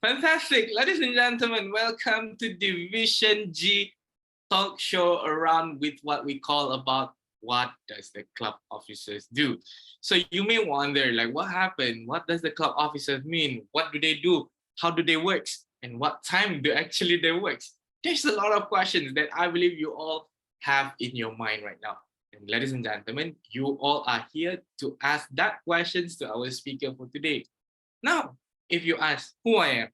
Fantastic. Ladies and gentlemen, welcome to Division G talk show around with what we call about what does the club officers do. So you may wonder, like, what happened? What does the club officers mean? What do they do? How do they work? And what time do actually they work? There's a lot of questions that I believe you all have in your mind right now. And ladies and gentlemen, you all are here to ask that questions to our speaker for today. Now, if you ask who I am,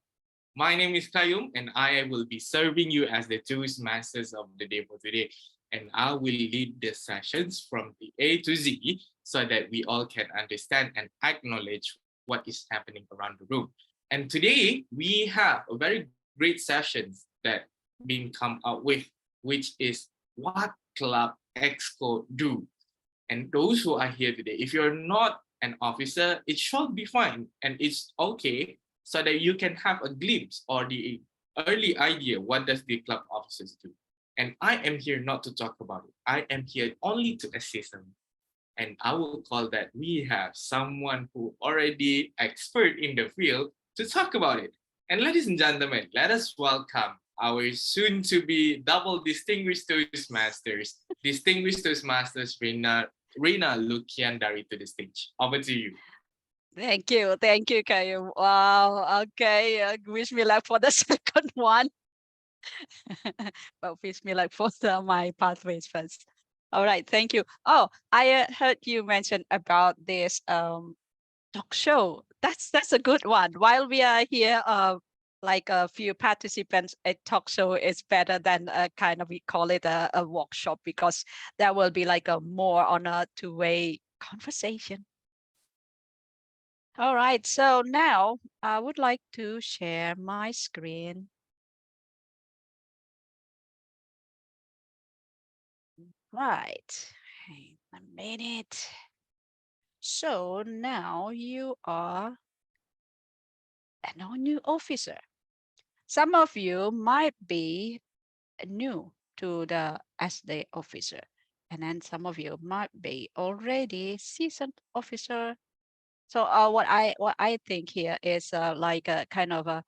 my name is Kayum and I will be serving you as the Toastmasters of the day for today. And I will lead the sessions from the A to Z so that we all can understand and acknowledge what is happening around the room. And today we have a very great sessions that being come out with, which is what Club Exco do. And those who are here today, if you're not an officer, it should be fine and it's okay so that you can have a glimpse or the early idea what does the club officers do. And I am here not to talk about it. I am here only to assist them. And I will call that we have someone who already expert in the field to talk about it. And ladies and gentlemen, let us welcome our soon-to-be double distinguished Toastmasters, Rina Lukiandari to the stage. Over to you. Thank you, Kayum. Wow, okay. Wish me luck for the second one. But wish me luck for my pathways first. All right, thank you. Oh, I heard you mention about this talk show. That's a good one. While we are here, like a few participants, a talk show is better than a kind of, we call it a workshop, because there will be like a more on a two-way conversation. All right, so now I would like to share my screen. Right, I made it. So now you are a new officer. Some of you might be new to the SD officer, and then some of you might be already seasoned officer. So what I think here is like a kind of a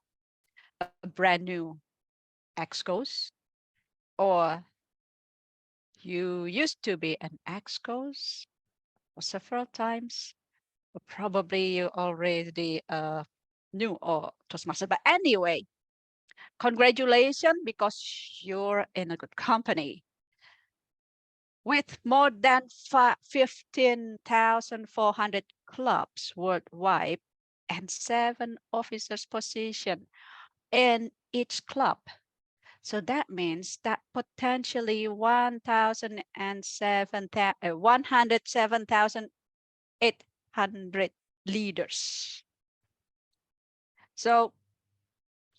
brand new Excos, or you used to be an Excos several times, or probably you already new or Toastmaster. But anyway, congratulations, because you're in a good company. With more than 15,400 clubs worldwide and 7 officers' position in each club. So that means that potentially 107,800 leaders. So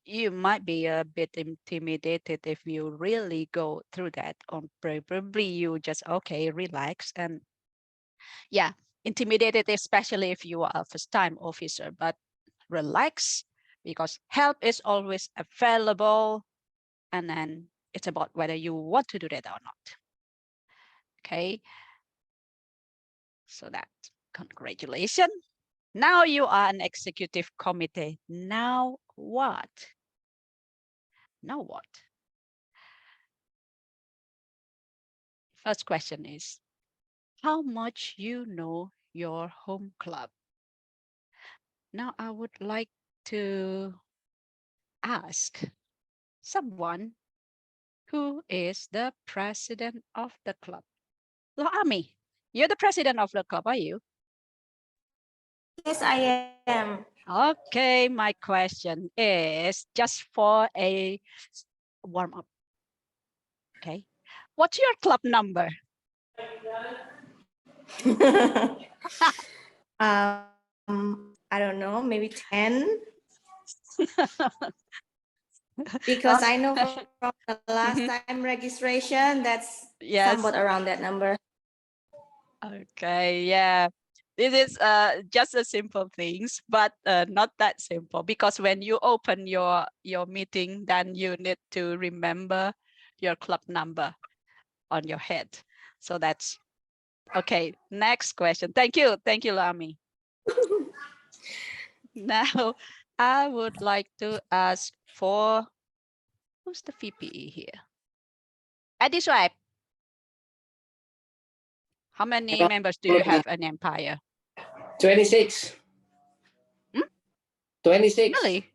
you might be a bit intimidated if you really go through that, or probably you just, okay, relax. And yeah, intimidated, especially if you are a first-time officer, but relax, because help is always available. And then it's about whether you want to do that or not. Okay. So that, congratulations. Now you are an executive committee. Now what? Now what? First question is, how much you know your home club? Now I would like to ask someone who is the president of the club. Ami, you're the president of the club, are you? Yes, I am. Okay, my question is just for a warm up. Okay, what's your club number? I don't know, maybe 10. Because I know from the last time registration, that's somewhat around that number. Okay, yeah. This is just a simple things, but not that simple, because when you open your meeting, then you need to remember your club number on your head. So that's okay. Next question. Thank you, Lami. Now I would like to ask for, who's the VPE here? Adi Swipe. How many members do you have in Empire? 26. Hmm? 26. Really?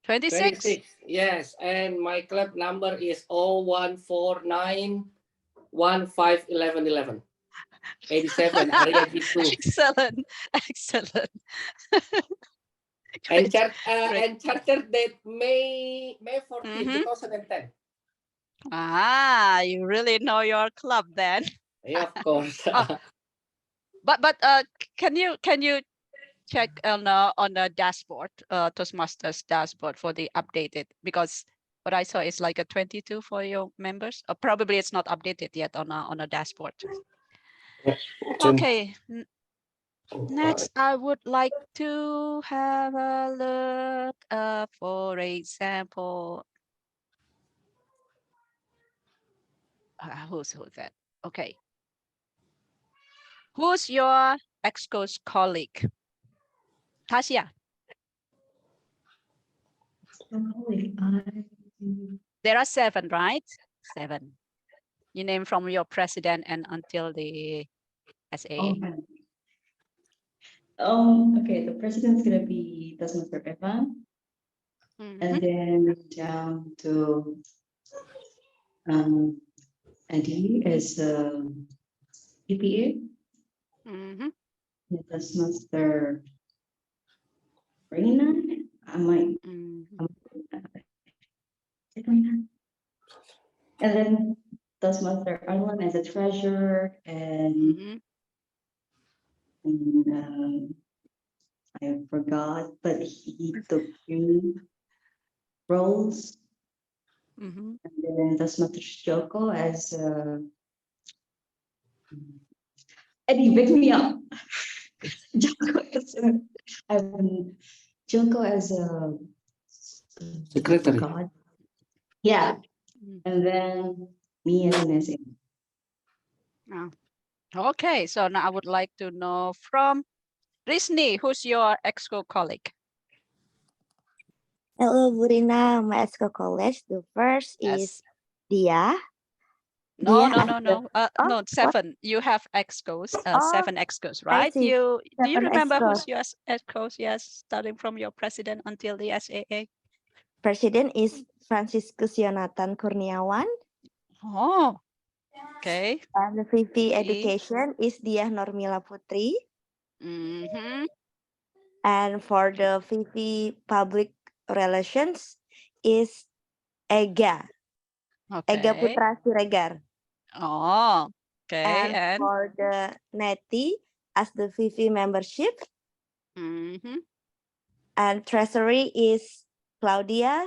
26? 26. Yes, and my club number is 0149 151111. 87 area G2. Excellent. Excellent. And, Great. Great. and charter date May 14, 2010. Ah, you really know your club then. Yeah, of course. But can you check on the dashboard, Toastmasters dashboard for the updated, because what I saw is like a 22 for your members. Probably it's not updated yet on a dashboard. Okay. Next, I would like to have a look. For example, who's that? Okay. Who's your Exco's colleague? Tasia. There are 7, right? 7. You name from your president and until the SAA. Okay, the president's gonna be Toastmaster Evan, and then down to Adi as EPA. Toastmaster Rina. I might. Rina. And then Toastmaster Arlan as a treasurer, and I forgot, but he took 2 roles. And then Toastmaster Joko as Eddie, pick me up. Joko as a Secretary. God. Yeah. And then me as an SA. Okay, so now I would like to know from Risni, who's your Exco colleague? Hello, Burina, my Exco college. The first is Dia. No, Dia no. No, 7. You have Excos, 7 Excos, I right? see. Do you 7 remember Excos. who's your Excos? Yes, starting from your president until the SAA. President is Franciscus Yonatan Kurniawan. Oh, okay. And the VP Education is Dia Normila Putri. And for the VP Public Relations is Ega. Ega Okay. Putra Siregar. Oh, okay. And for the NETI as the VP Membership. And Treasury is Claudia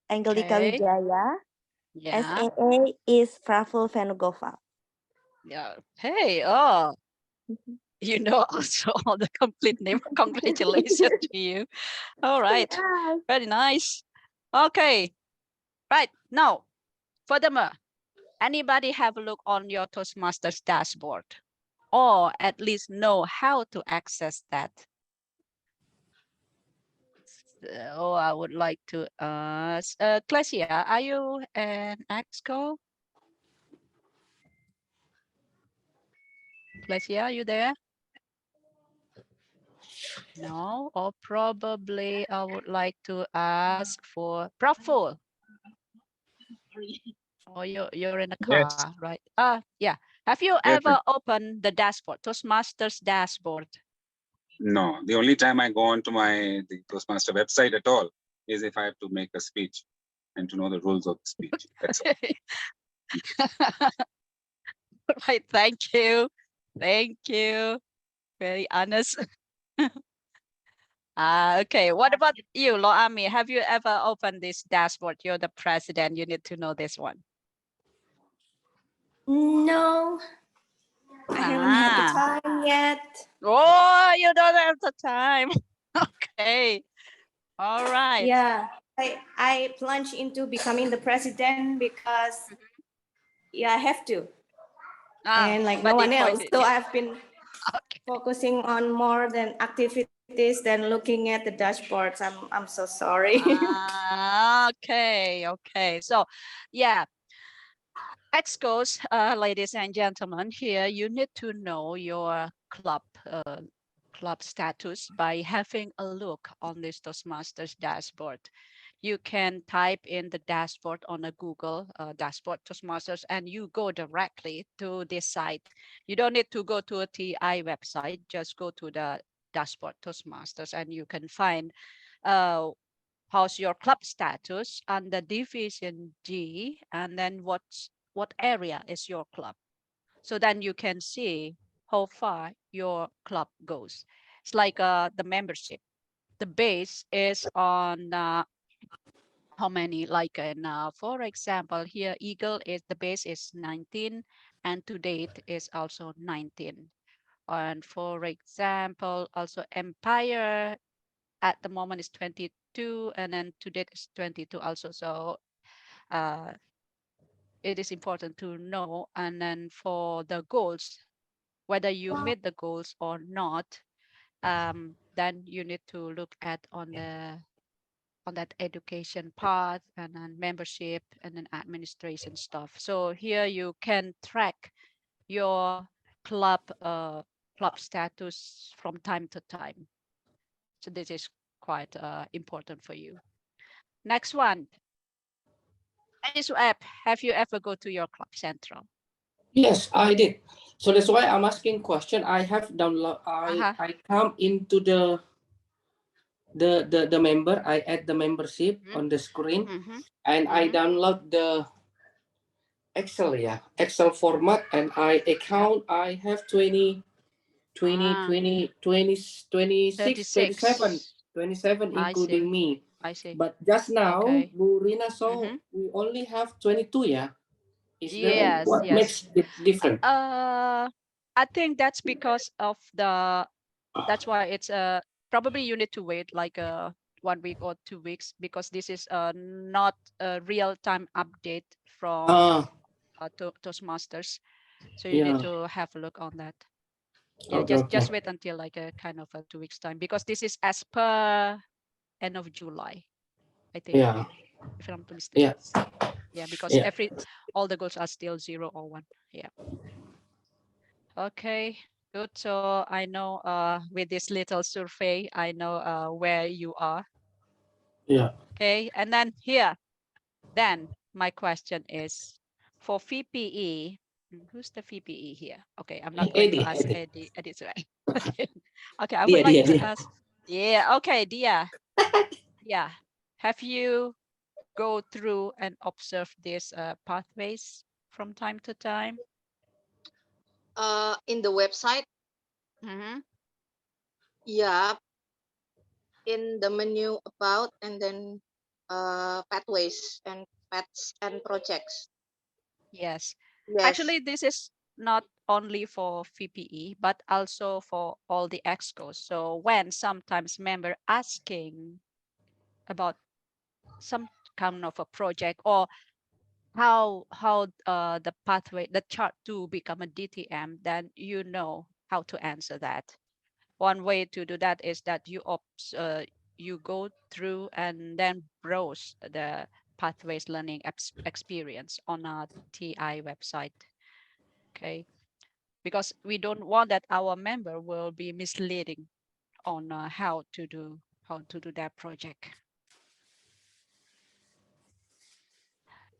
Angelika Wijaya. Yeah. SAA is Praful Venugopal. Yeah. Hey, oh, you know also all the complete name. Congratulations to you. All right. Very nice. Okay. Right. Now, furthermore, anybody have a look on your Toastmasters dashboard or at least know how to access that? So I would like to ask, Klesia, are you an Exco? Klesia, are you there? No, or probably I would like to ask for Praful. Oh, you're in a car, Yes. right? Yeah. Have you ever opened the dashboard, Toastmasters dashboard? No, the only time I go on to the Toastmaster website at all is if I have to make a speech and to know the rules of the speech. That's all. Right, thank you. Thank you. Very honest. Okay, what about you, Loami? Have you ever opened this dashboard? You're the president, you need to know this one. No, I haven't had the time yet. Oh, you don't have the time. Okay. All right. Yeah, I plunged into becoming the president because I have to. And like no one else. So I've been focusing on more than activities activities than looking at the dashboards. I'm so sorry. Okay. So, yeah, Excos, ladies and gentlemen, here you need to know your club status by having a look on this Toastmasters dashboard. You can type in the dashboard on a Google dashboard Toastmasters, and you go directly to this site. You don't need to go to a TI website. Just go to the dashboard Toastmasters, and you can find how's your club status under Division G, and then what area is your club. So then you can see how far your club goes. It's like the membership. The base is on how many, like for example, here Eagle is the base is 19, and to date is also 19. And for example, also Empire at the moment is 22, and then to date is 22 also. So it is important to know. And then for the goals, whether you meet the goals or not, then you need to look at on that education part, and then membership, and then administration stuff. So here you can track your club status from time to time. So this is quite important for you. Next one. This app, have you ever go to your club central? Yes, I did. So that's why I'm asking question. I have download. I come into the member. I add the membership on the screen, and I download the Excel, Excel format, and I account. I have 20, 26, 27, 27, including me. I see. But just now, Okay. Bu Rina saw we only have 22, Is that Yes, what yes. makes it different? I think that's because of that's why it's probably you need to wait like 1 week or 2 weeks, because this is not a real-time update from Toastmasters. So you need to have a look on that. Yeah, just wait until like a kind of a 2 weeks time, because this is as per end of July, I think. Yeah. If I'm not mistaken. Yeah. Yeah, because all the goals are still 0 or 1. Yeah. Okay, good. So I know with this little survey, I know where you are. Yeah. Okay, and then here, then my question is for VPE. Who's the VPE here? Okay, I'm not going to ask Eddie. Eddie's right. Okay. Okay, I would like to ask. Yeah. Okay, Dia. Yeah. Have you go through and observe these pathways from time to time? In the website, yeah, in the menu about, and then pathways and paths and projects. Yes. Yes. Actually, this is not only for VPE, but also for all the Excos. So when sometimes member asking about some kind of a project, or how the pathway, the chart to become a DTM, then you know how to answer that. One way to do that is that you go through and then browse the pathways learning experience on a TI website. Okay, because we don't want that our member will be misleading on how to do that project.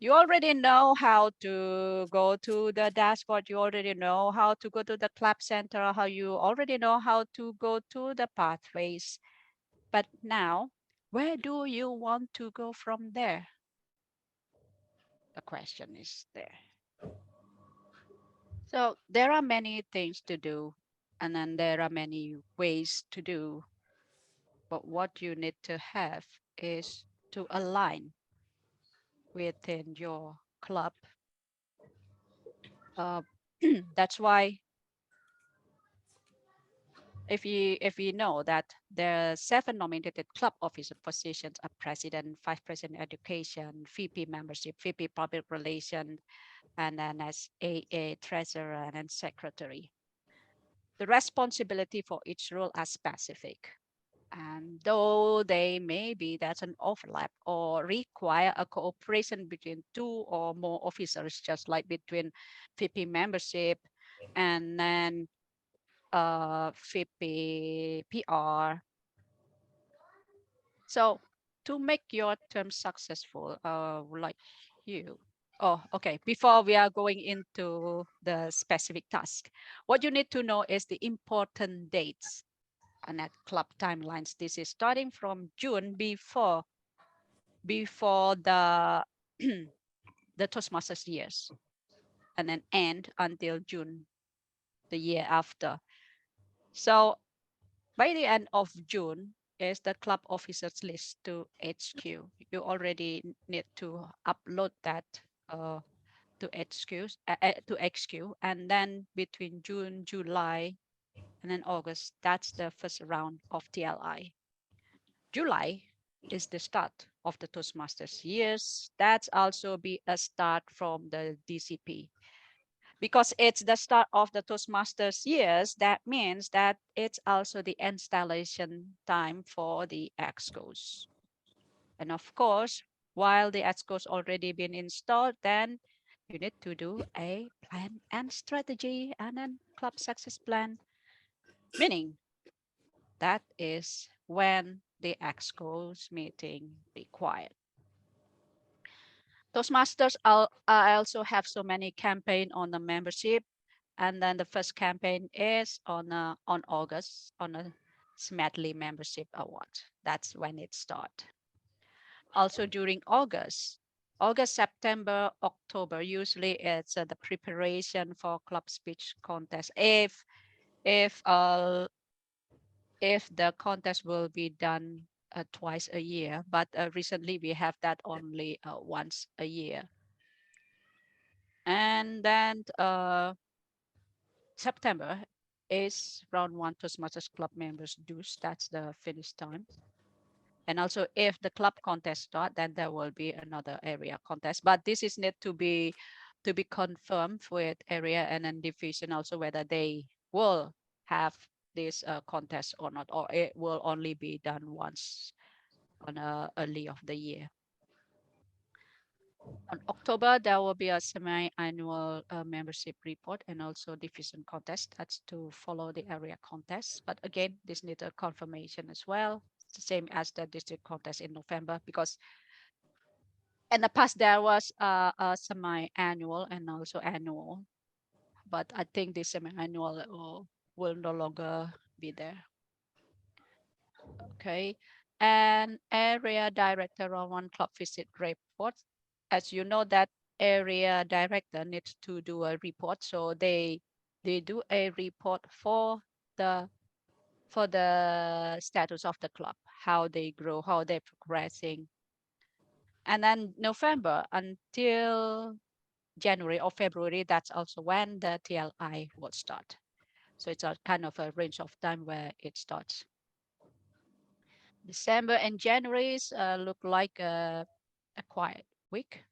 You already know how to go to the dashboard. You already know how to go to the club center. How you already know how to go to the pathways. But now, where do you want to go from there? The question is there. So there are many things to do, and then there are many ways to do. But what you need to have is to align within your club. That's why if you know that there are 7 nominated club officer positions, a president, vice president education, VP membership, VP public relation, and then as AA treasurer and then secretary. The responsibility for each role are specific. And though that's an overlap or require a cooperation between 2 or more officers, just like between VP membership and then VP PR. So to make your term successful, like you. Oh, okay. Before we are going into the specific task, what you need to know is the important dates and at club timelines. This is starting from June before the the Toastmasters years, and then end until June the year after. So by the end of June is the club officers list to HQ. You already need to upload that to HQ, and then between June, July, and then August, that's the first round of TLI. July is the start of the Toastmasters years. That's also be a start from the DCP. Because it's the start of the Toastmasters years, that means that it's also the installation time for the Excos. And of course, while the Excos already been installed, then you need to do a plan and strategy and then club success plan, meaning that is when the Excos meeting required. Toastmasters also have so many campaign on the membership, and then the first campaign is on August on a Smedley membership award. That's when it starts. Also during August, September, October, usually it's the preparation for club speech contest. If the contest will be done twice a year, but recently we have that only once a year. And then September is round 1 Toastmasters Club members dues. That's the finish time. And also if the club contest start, then there will be another area contest. But this is need to be confirmed with area and then division also whether they will have this contest or not, or it will only be done once on early of the year. On October, there will be a semi-annual membership report and also division contest. That's to follow the area contest. But again, this needs a confirmation as well. It's the same as the district contest in November, because in the past there was a semi-annual and also annual. But I think the semi-annual will no longer be there. Okay. And area director on one club visit report. As you know, that area director needs to do a report. So they do a report for the status of the club, how they grow, how they're progressing. And then November until January or February, that's also when the TLI will start. So it's a kind of a range of time where it starts. December and January look like a quiet week,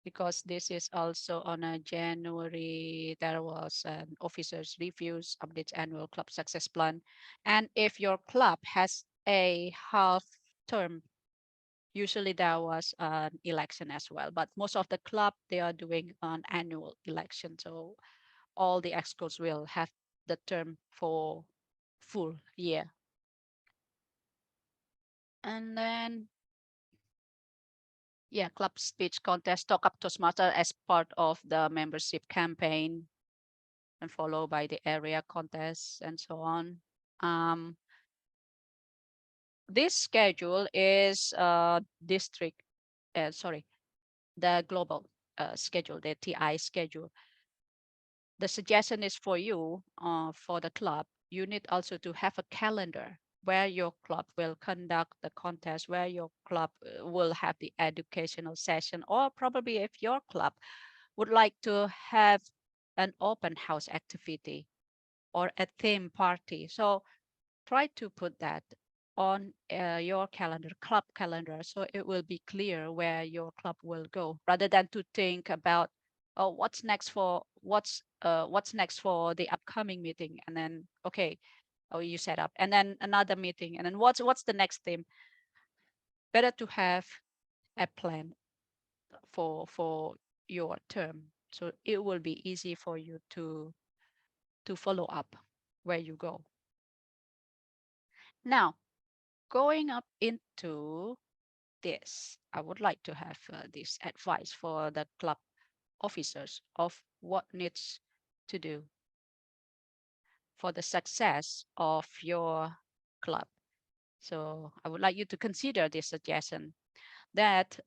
because this is also on a January, there was an officers reviews, updates annual club success plan. And if your club has a half term, usually there was an election as well. But most of the club, they are doing an annual election. So all the excos will have the term for full year. And then yeah, club speech contest, talk up Toastmaster as part of the membership campaign, and followed by the area contest and so on. This schedule is district, the global schedule, the TI schedule. The suggestion is for you, for the club, you need also to have a calendar where your club will conduct the contest, where your club will have the educational session, or probably if your club would like to have an open house activity or a theme party. So try to put that on your calendar, club calendar, so it will be clear where your club will go, rather than to think about, oh, what's next for the upcoming meeting, and then okay, or you set up, and then another meeting, and then what's the next theme? Better to have a plan for your term, so it will be easy for you to follow up where you go. Now, going up into this, I would like to have this advice for the club officers of what needs to do for the success of your club. So I would like you to consider this suggestion that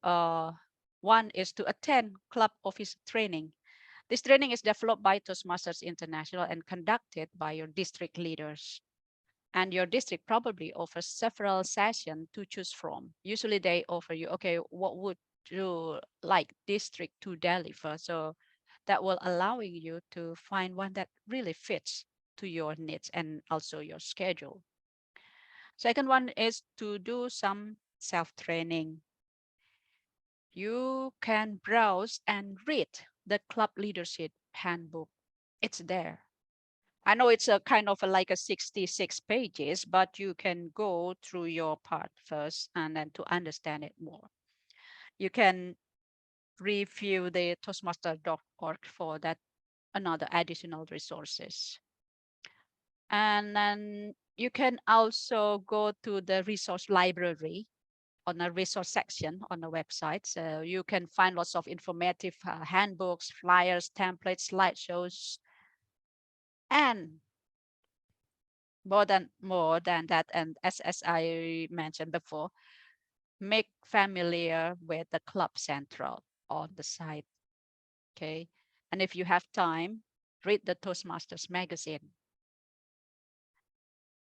one is to attend club office training. This training is developed by Toastmasters International and conducted by your district leaders. And your district probably offers several sessions to choose from. Usually they offer you, okay, what would you like district to deliver? So that will allowing you to find one that really fits to your needs and also your schedule. Second one is to do some self-training. You can browse and read the club leadership handbook. It's there. I know it's a kind of like a 66 pages, but you can go through your part first and then to understand it more. You can review the toastmaster.org for that another additional resources. And then you can also go to the resource library on a resource section on the website. So you can find lots of informative handbooks, flyers, templates, slideshows, and more than that, and as I mentioned before, make familiar with the club central on the site. Okay, and if you have time, read the Toastmasters magazine.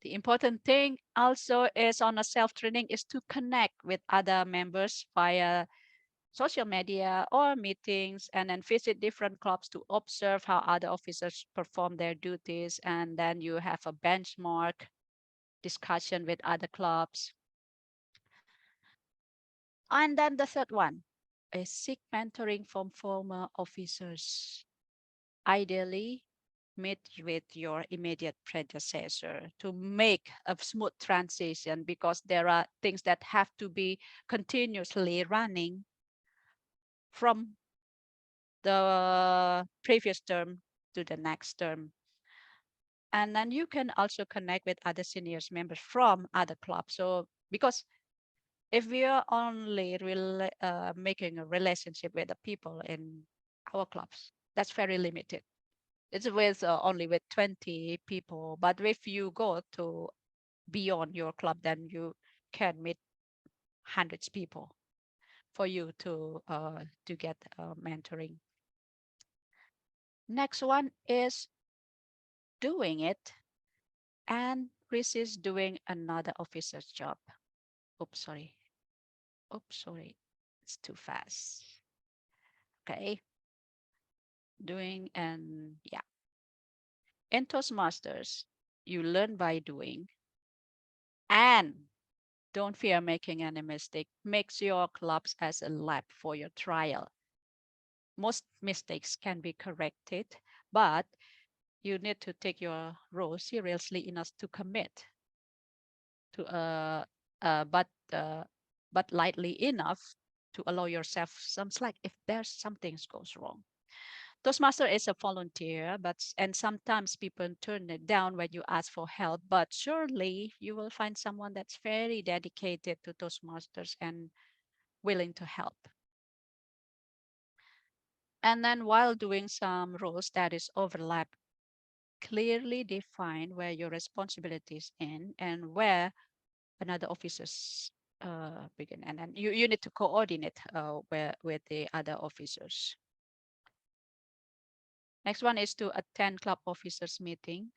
The important thing also is on a self-training is to connect with other members via social media or meetings, and then visit different clubs to observe how other officers perform their duties. And then you have a benchmark discussion with other clubs. And then the third one is seek mentoring from former officers. Ideally, meet with your immediate predecessor to make a smooth transition, because there are things that have to be continuously running from the previous term to the next term. And then you can also connect with other seniors members from other clubs. So because if we are only making a relationship with the people in our clubs, that's very limited. It's with only with 20 people. But if you go to beyond your club, then you can meet hundreds people for you to get mentoring. Next one is doing it and resist doing another officer's job. Oops, sorry. Oops, sorry. It's too fast. Okay. Doing and yeah. In Toastmasters, you learn by doing, and don't fear making any mistake. Make your clubs as a lab for your trial. Most mistakes can be corrected, but you need to take your role seriously enough to commit to but lightly enough to allow yourself some slack if there's something goes wrong. Toastmaster is a volunteer, and sometimes people turn it down when you ask for help, but surely you will find someone that's very dedicated to Toastmasters and willing to help. And then while doing some roles that is overlap, clearly define where your responsibilities end and where another officers begin. And then you need to coordinate with the other officers. Next one is to attend club officers meeting.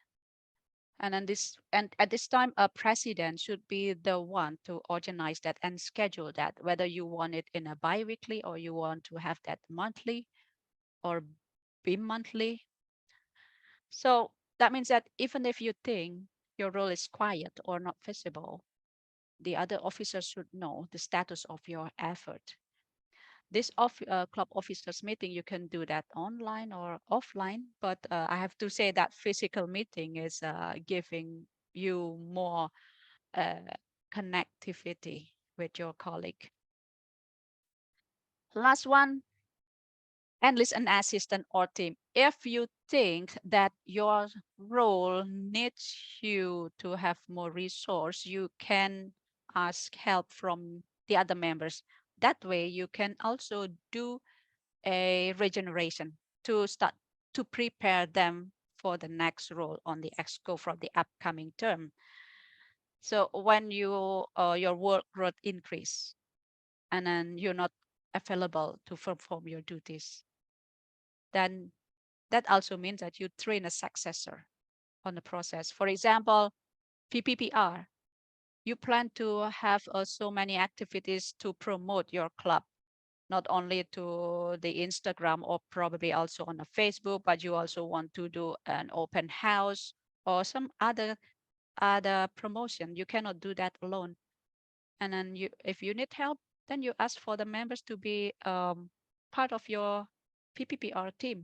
And at this time, a president should be the one to organize that and schedule that, whether you want it in a bi-weekly or you want to have that monthly or bi-monthly. So that means that even if you think your role is quiet or not visible, the other officers should know the status of your effort. This club officers meeting, you can do that online or offline, but I have to say that physical meeting is giving you more connectivity with your colleague. Last one, analyst and assistant or team. If you think that your role needs you to have more resource, you can ask help from the other members. That way you can also do a regeneration to start to prepare them for the next role on the Exco for the upcoming term. So when you your workload increase and then you're not available to perform your duties, then that also means that you train a successor on the process. For example, PPPR, you plan to have so many activities to promote your club, not only to the Instagram or probably also on a Facebook, but you also want to do an open house or some other promotion. You cannot do that alone. And then you, if you need help, then you ask for the members to be part of your PPPR team,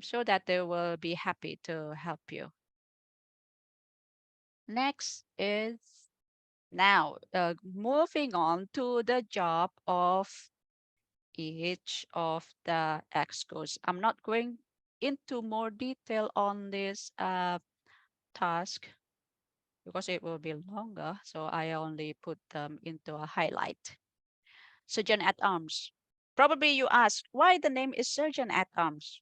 so that they will be happy to help you. Next is now moving on to the job of each of the excos. I'm not going into more detail on this task because it will be longer. So I only put them into a highlight. Surgeon at Arms. Probably you ask why the name is Surgeon at Arms.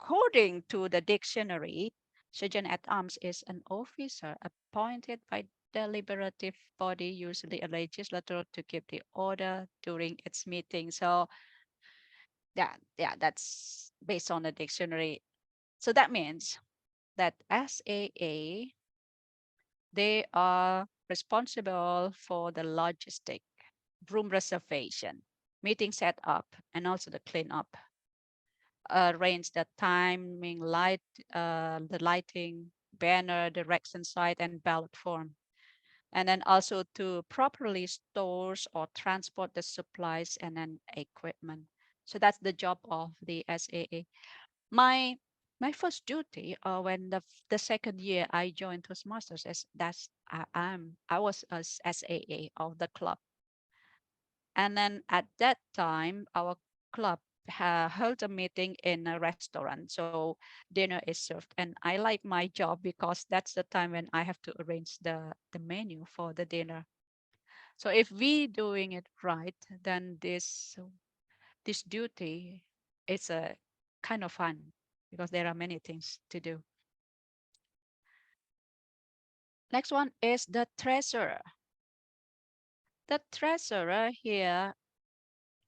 According to the dictionary, Surgeon at Arms is an officer appointed by deliberative body, usually a legislature, to keep the order during its meeting. So that's based on the dictionary. So that means that SAA, they are responsible for the logistic, room reservation, meeting setup, and also the cleanup. Arrange the timing, the lighting, banner, direction site, and ballot form. And then also to properly stores or transport the supplies and then equipment. So that's the job of the SAA. My first duty when the second year I joined Toastmasters is I was as SAA of the club. And then at that time, our club held a meeting in a restaurant. So dinner is served. And I like my job because that's the time when I have to arrange the menu for the dinner. So if we doing it right, then this duty is a kind of fun because there are many things to do. Next one is the treasurer. The treasurer here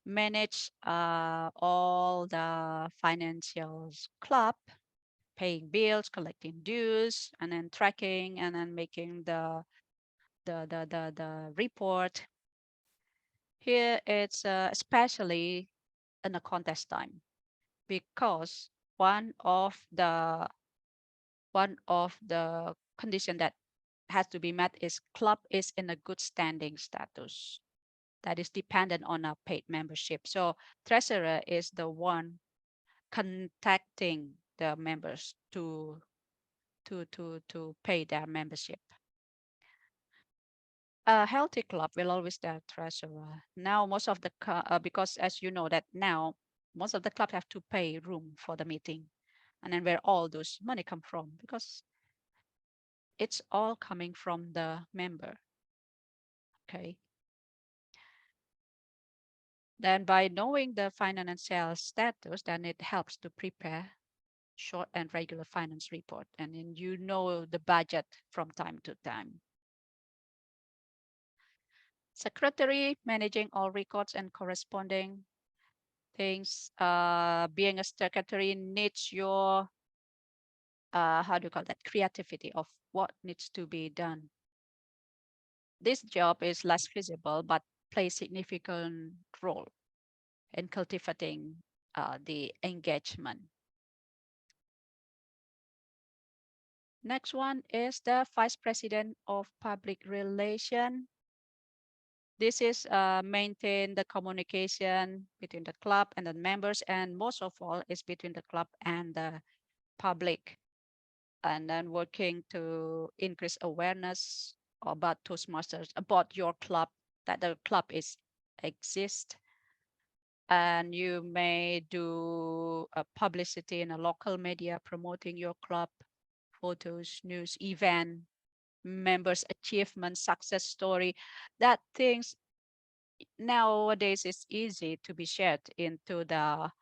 manage all the financials club, paying bills, collecting dues, and then tracking, and then making the report. Here it's especially in a contest time, because one of the condition that has to be met is club is in a good standing status that is dependent on a paid membership. So treasurer is the one contacting the members to pay their membership. A healthy club will always have treasurer. Now most of the because as you know that now most of the club have to pay room for the meeting, and then where all those money come from, because it's all coming from the member. Okay. Then by knowing the financial status, then it helps to prepare short and regular finance report, and then you know the budget from time to time. Secretary, managing all records and corresponding things. Being a secretary needs your how do you call that, creativity of what needs to be done. This job is less visible but plays significant role in cultivating the engagement. Next one is the Vice President of Public Relations. This is maintain the communication between the club and the members, and most of all is between the club and the public. and then working to increase awareness about Toastmasters, about your club, that the club is exist. And you may do a publicity in a local media promoting your club, photos, news, event, members' achievement, success story. That things nowadays is easy to be shared into the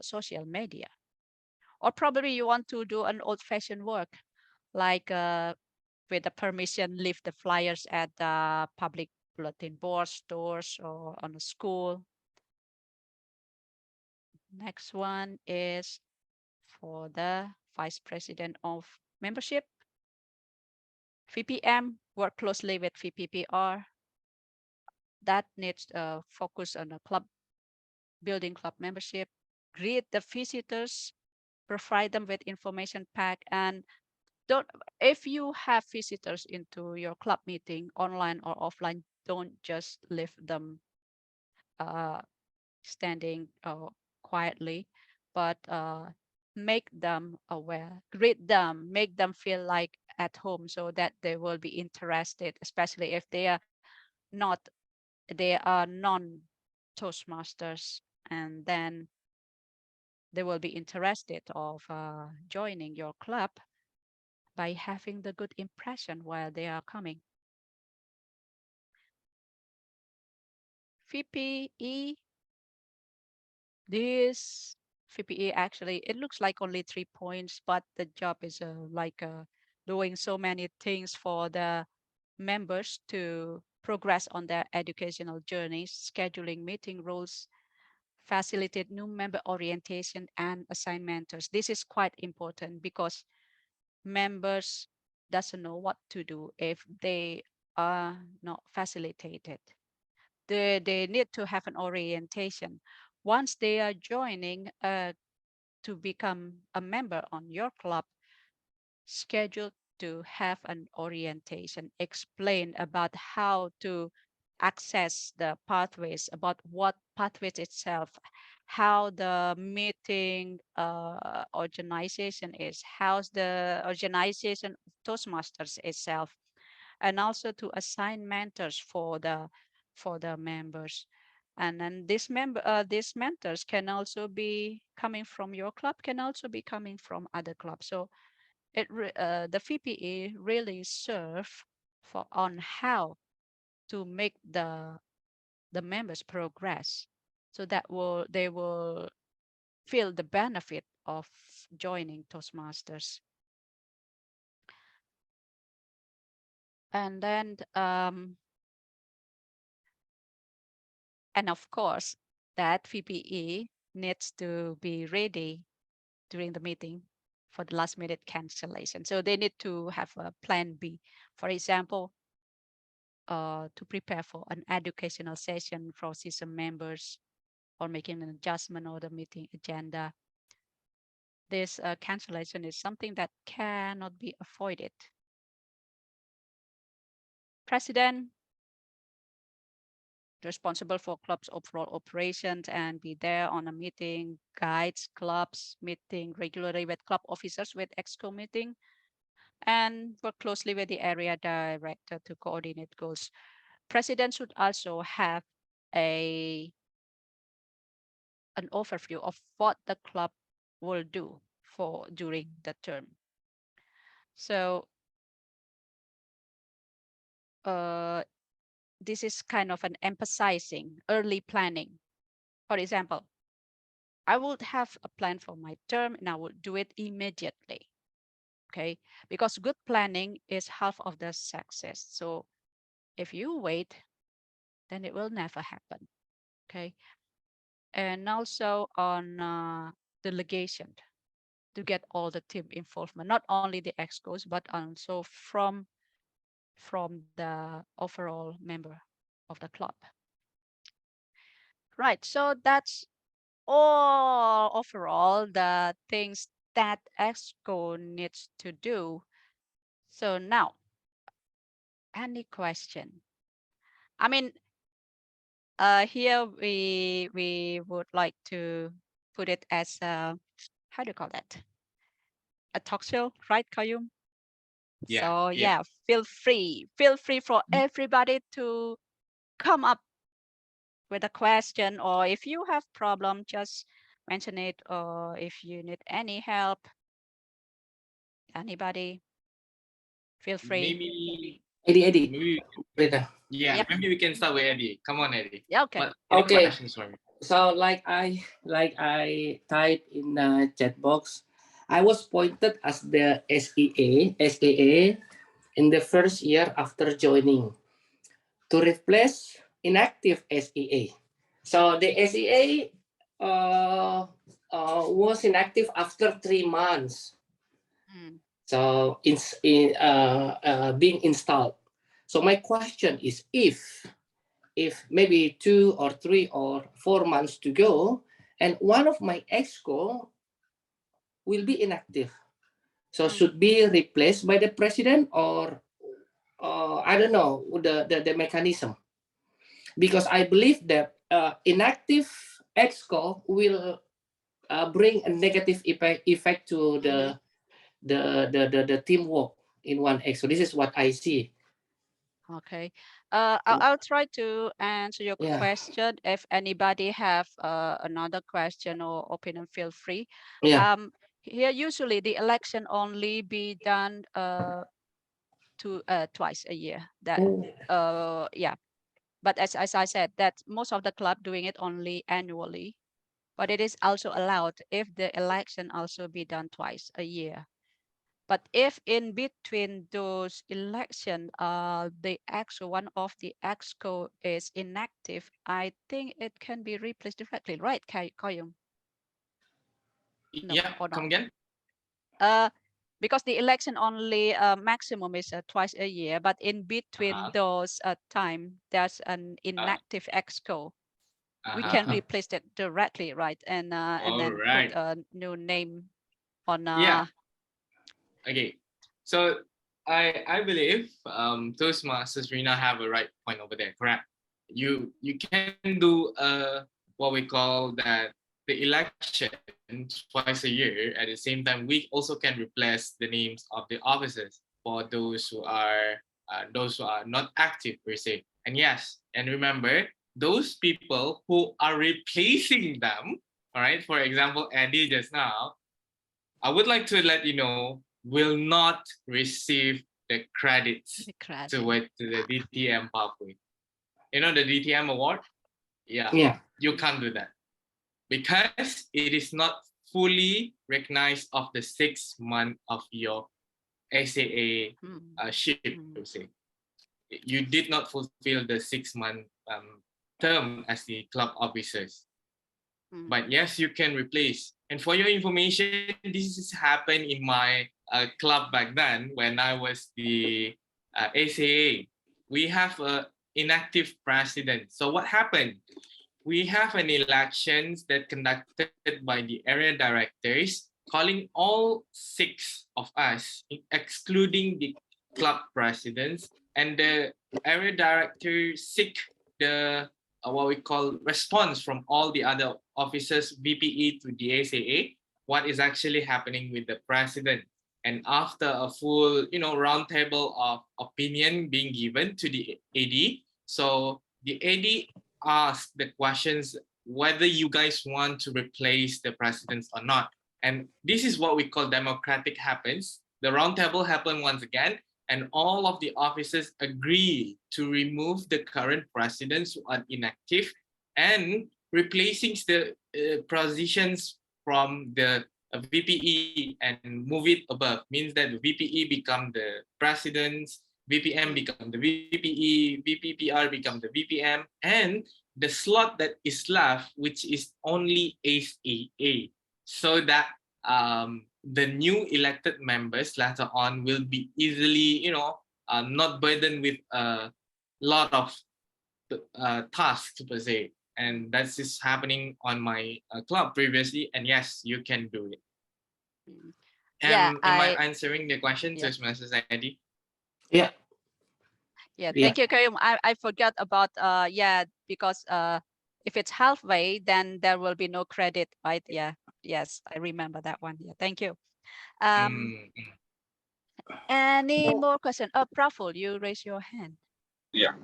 social media. Or probably you want to do an old-fashioned work, like with the permission, leave the flyers at the public bulletin board, stores, or on a school. Next one is for the vice president of membership. VPM, work closely with VPPR. That needs focus on the club, building club membership, greet the visitors, provide them with information pack, and don't, if you have visitors into your club meeting, online or offline, don't just leave them standing quietly, but make them aware, greet them, make them feel like at home, so that they will be interested, especially if they are non Toastmasters, and then they will be interested of joining your club by having the good impression while they are coming. VPE, this VPE actually, it looks like only 3 points, but the job is doing so many things for the members to progress on their educational journeys, scheduling meeting rules, facilitate new member orientation, and assign mentors. This is quite important because members doesn't know what to do if they are not facilitated. They need to have an orientation. Once they are joining to become a member on your club, scheduled to have an orientation, explain about how to access the pathways, about what pathways itself, how the meeting organization is, how's the organization of Toastmasters itself, and also to assign mentors for the members. And then these mentors can also be coming from your club, can also be coming from other clubs. So the VPE really serve for on how to make the members progress, so that they will feel the benefit of joining Toastmasters. And then and of course that VPE needs to be ready during the meeting for the last minute cancellation. So they need to have a plan B. For example, to prepare for an educational session for season members, or making an adjustment of the meeting agenda. This cancellation is something that cannot be avoided. President, responsible for club's overall operations and be there on a meeting, guides clubs, meeting regularly with club officers with Exco meeting, and work closely with the area director to coordinate goals. President should also have an overview of what the club will do for during the term. So this is kind of an emphasizing early planning. For example, I would have a plan for my term and I would do it immediately. Okay, because good planning is half of the success. So if you wait, then it will never happen. Okay, and also on delegation, to get all the team involvement, not only the excos, but also from the overall member of the club. Right, so that's all overall the things that Exco needs to do. So now, any question? I mean, here we would like to put it as how do you call that? a talk show, right, Kayum? Yeah, So yeah. feel free for everybody to come up with a question, or if you have problem, just mention it, or if you need any help, anybody, feel free. Maybe Eddie, maybe Rina. yeah, Yep. maybe we can start with Eddie. Come on, Eddie. Yeah, okay. Any Okay. questions for me? So like I typed in the chat box, I was appointed as the SAA in the first year after joining to replace inactive SEA. So the SEA was inactive after 3 months. Mm. So it's being installed. So my question is, if maybe 2 or 3 or 4 months to go, and one of my exco will be inactive, so should be replaced by the president, or I don't know the mechanism, because I believe that inactive exco will bring a negative effect to the teamwork in one exco. This is what I see. Okay. I'll try to answer your Yeah. question. If anybody have another question or opinion, feel free. Yeah. Here usually the election only be done twice a year. That yeah. But as I said, that most of the club doing it only annually. But it is also allowed if the election also be done twice a year. But if in between those election, the Exco, one of the Exco is inactive, I think it can be replaced directly, right, Koyung? No, Yeah, or come not? again. Because the election only maximum is twice a year, but in between those time, there's an inactive Exco. We can replace that directly, right? And then put a new name on. Yeah. Okay. So I believe Toastmasters Rina have a right point over there, correct? You can do what we call that the election twice a year. At the same time, we also can replace the names of the officers for those who are not active per se. And yes, and remember those people who are replacing them. All right. For example, Eddie just now, I would like to let you know, will not receive the credits to the DTM pathway. You know the DTM award? Yeah. You can't do that because it is not fully recognized of the 6 month of your SAA ship, per se. You did not fulfill the 6 month term as the club officers. But yes, you can replace. And for your information, this has happened in my club back then when I was the ACA. We have an inactive president. So what happened? We have an elections that conducted by the area directors, calling all 6 of us, excluding the club presidents, and the area director seek the what we call response from all the other officers, VPE to the ACA, what is actually happening with the president. And after a full, roundtable of opinion being given to the AD, so the AD asked the questions whether you guys want to replace the presidents or not. And this is what we call democratic happens. The roundtable happened once again, and all of the officers agree to remove the current presidents who are inactive and replacing the positions from the VPE and move it above. Means that the VPE become the presidents, VPM become the VPE, VPPR become the VPM, and the slot that is left, which is only SAA, so that the new elected members later on will be easily, not burdened with a lot of tasks per se. And that's just happening on my club previously. And yes, you can do it. Am I answering the question, Toastmasters Eddie? Yeah. Yeah, thank you, Karim. I forgot about because if it's halfway, then there will be no credit, right? Yeah, yes, I remember that one. Yeah, thank you. Any more question? Praful, you raise your hand. Yeah.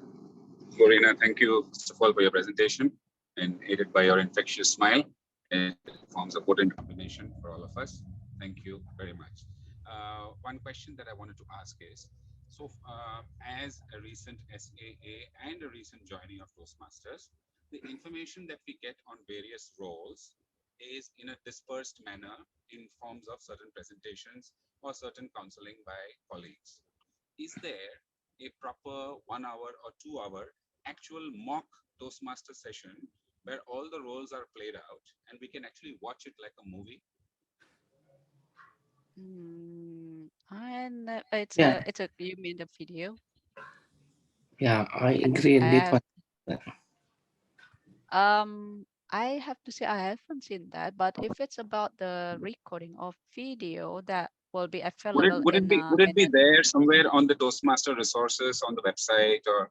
So, Rina, thank you, first of all, for your presentation and aided by your infectious smile. It forms a potent combination for all of us. Thank you very much. One question that I wanted to ask is, so as a recent SAA and a recent joining of Toastmasters, the information that we get on various roles is in a dispersed manner in forms of certain presentations or certain counseling by colleagues. Is there a proper 1 hour or 2 hour actual mock Toastmaster session where all the roles are played out and we can actually watch it like a movie? And it's a you mean the video? Yeah, I agree in this one. I have to say I haven't seen that, but if it's about the recording of video, that will be available Would it be there somewhere on the Toastmaster resources on the website, or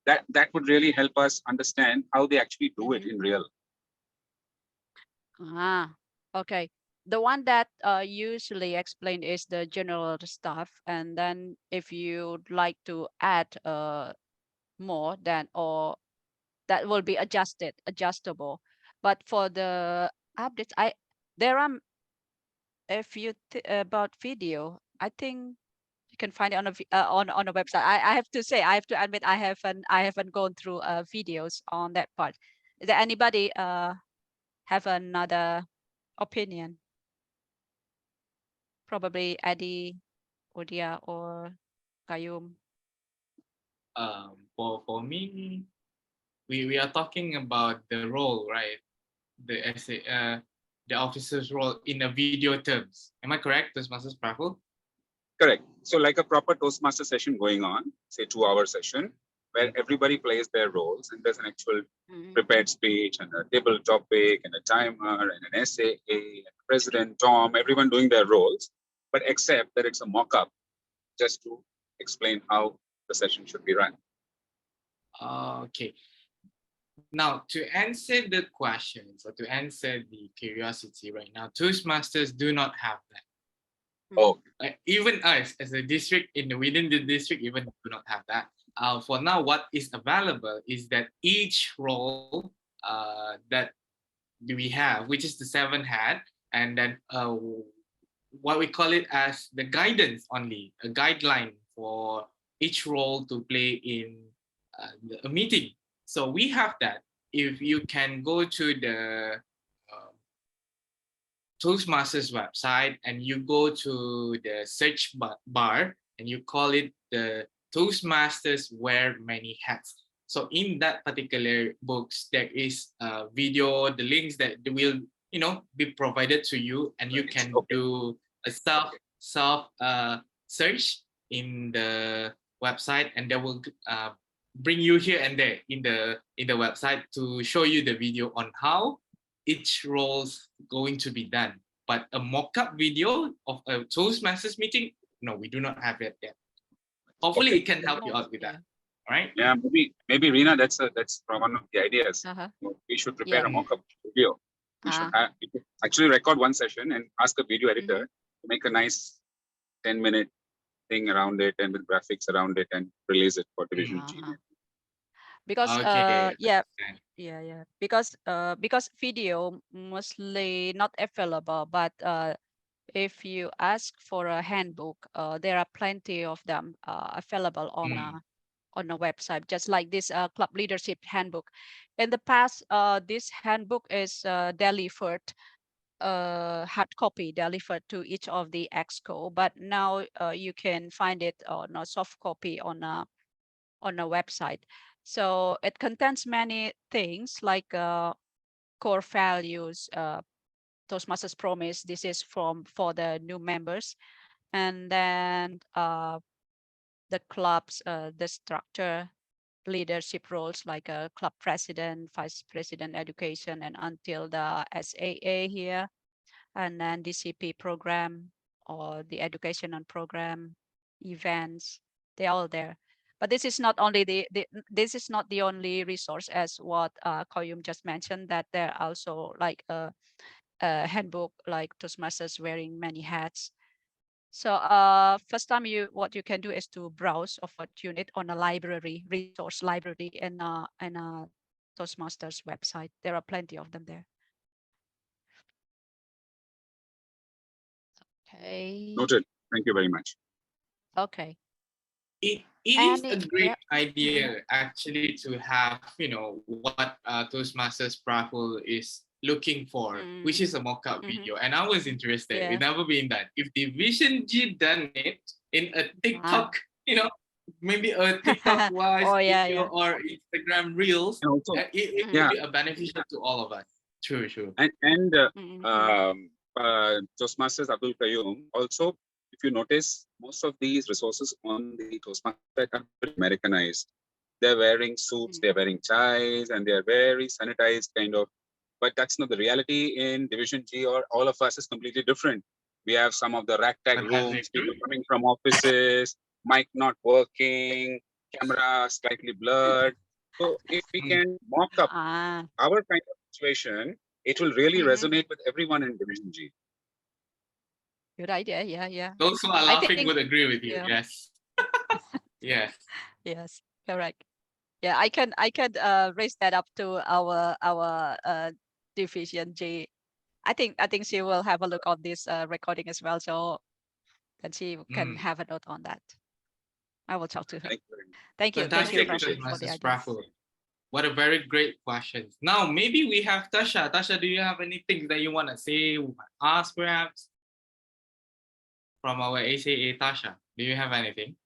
that would really help us understand how they actually do it in real. Okay. The one that usually explained is the general stuff, and then if you'd like to add more, then or that will be adjustable. But for the updates, there are if you about video, I think you can find it on on a website. I have to say, I have to admit, I haven't gone through videos on that part. Is there anybody have another opinion? Probably Adi, Odia, or Kayum. For me, we are talking about the role, right? The officer's role in a video terms. Am I correct, Toastmasters Praful? Correct. So like a proper Toastmaster session going on, say 2-hour session, where everybody plays their roles and there's an actual prepared speech and a table topic and a timer and an SAA and President Tom, everyone doing their roles, but except that it's a mock-up just to explain how the session should be run. Okay. Now, to answer the questions or to answer the curiosity right now, Toastmasters do not have that. Oh, even us as a district within the district even do not have that. For now, what is available is that each role that we have, which is the 7 hat, and then what we call it as the guidance only, a guideline for each role to play in a meeting. So we have that. If you can go to the Toastmasters website and you go to the search bar and you call it the Toastmasters Wear Many Hats. So in that particular books, there is a video, the links that will be provided to you, and you can do a self search in the website, and they will bring you here and there in the website to show you the video on how each role's going to be done. But a mock-up video of a Toastmasters meeting, no, we do not have it yet. Hopefully it can help you out with that. All right? Yeah, maybe Rina, that's one of the ideas. We should prepare a mock-up video. We should actually record one session and ask a video editor to make a nice 10-minute thing around it and with graphics around it and release it for Division G. Because because video mostly not available, but if you ask for a handbook, there are plenty of them available on a website, just like this club leadership handbook. In the past, this handbook is delivered hard copy delivered to each of the Exco, but now you can find it on a soft copy on a website. So it contains many things like core values, Toastmasters promise. This is for the new members, and then the club's the structure, leadership roles like a club president, vice president, education, and until the SAA here, and then DCP program or the education and program events. They're all there. But this is not only this is not the only resource, as what Koyum just mentioned, that there are also like handbook like Toastmasters wearing many hats. So first time what you can do is to browse of what you need on a library, resource library and Toastmasters website. There are plenty of them there. Okay. Noted. Thank you very much. Okay. It is a great idea actually to have, what Toastmasters Praffle is looking for, which is a mock-up video. And I was interested. We've never been that. If Division G done it in a TikTok, maybe a TikTok wise video or Instagram Reels, And also, it would be a beneficial to all of us. True. And Toastmasters Abdul Qayyum also, if you notice, most of these resources on the Toastmasters are very Americanized. They're wearing suits, they're wearing ties, and they're very sanitized kind of. But that's not the reality in Division G, or all of us is completely different. We have some of the ragtag rooms, people coming from offices, mic not working, camera slightly blurred. So if we can mock up our kind of situation, it will really resonate with everyone in Division G. Good idea. Yeah. Those who are laughing would agree with you. Yes. Yes, correct. Yeah, I can raise that up to our Division G. I think she will have a look on this recording as well, so that she can have a note on that. I will talk to her. Thank you. Fantastic, Thank you for the Praffle. What a very great question. Now, maybe we have Tasha. Tasha, do you have anything that you want to say, ask perhaps? From our ACA, Tasha, do you have anything?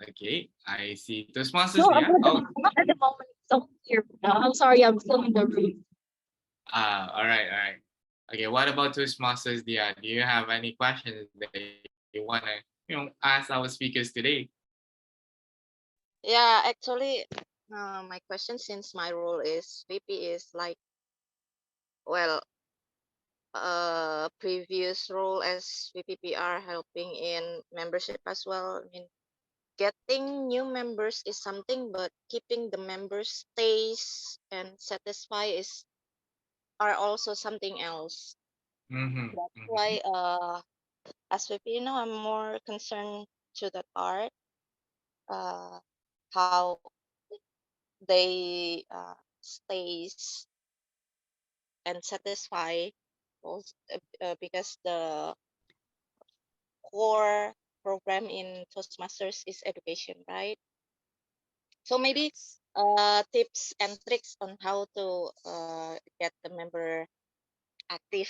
Okay, I see. Toastmasters, not at the moment. So here, I'm sorry, I'm still in the room. All right. Okay, what about Toastmasters, Dia? Do you have any questions that you want to, ask our speakers today? Yeah, actually, my question, since my role is VP, is like, well, previous role as VPPR, helping in membership as well. I mean, getting new members is something, but keeping the members stays and satisfy are also something else. That's why as VP, I'm more concerned to that part, how they stays and satisfy also, because the core program in Toastmasters is education, right? So maybe tips and tricks on how to get the member active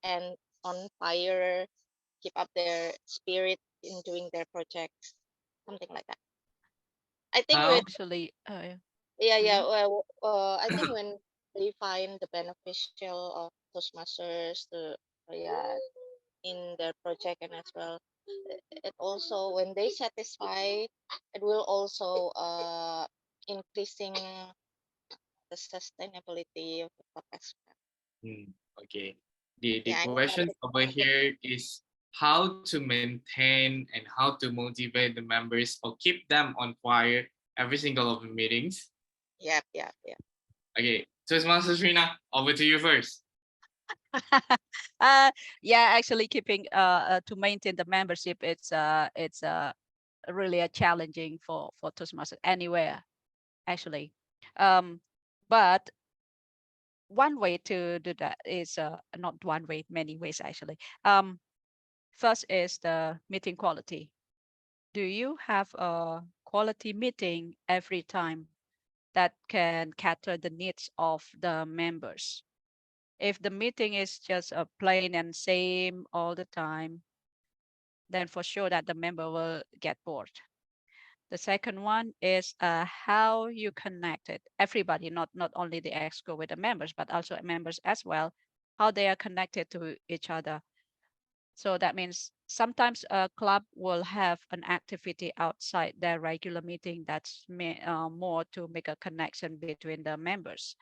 and on fire, keep up their spirit in doing their projects, something like that. I think actually, well, I think when they find the beneficial of Toastmasters to in their project, and as well, it also, when they satisfy, it will also increasing the sustainability of the club as well. Okay. The question over here is how to maintain and how to motivate the members or keep them on fire every single of the meetings. Yeah. Okay, Toastmasters Rina, over to you first. Actually keeping to maintain the membership, it's really a challenging for Toastmasters anywhere actually, but one way to do that is not one way, many ways actually. First is the meeting quality. Do you have a quality meeting every time that can cater the needs of the members? If the meeting is just a plain and same all the time, then for sure that the member will get bored. The second one is how you connected everybody, not only the Exco with the members, but also members as well, how they are connected to each other. So that means sometimes a club will have an activity outside their regular meeting that's more to make a connection between the members.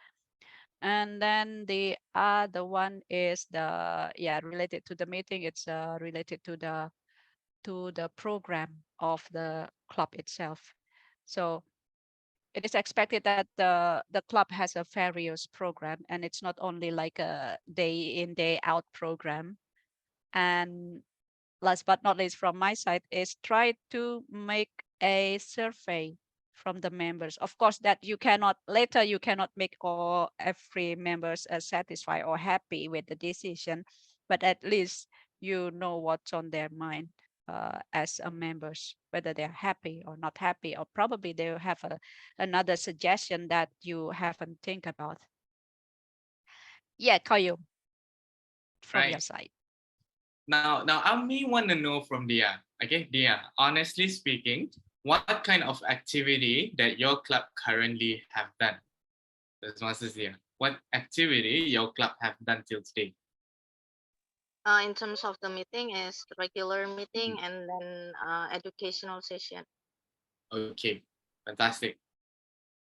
And then the other one is related to the meeting. It's related to the program of the club itself. So it is expected that the club has a various program, and it's not only like a day in day out program. And last but not least, from my side, is try to make a survey from the members. Of course, that you cannot make all every members satisfied or happy with the decision, but at least you know what's on their mind as a members, whether they're happy or not happy, or probably they have another suggestion that you haven't think about. Yeah, Koyu, from your Right. side. Now I may want to know from Dia. Okay, Dia, honestly speaking, what kind of activity that your club currently have done? That's Masters Dia. What activity your club have done till today? In terms of the meeting, is regular meeting and then educational session. Okay, fantastic.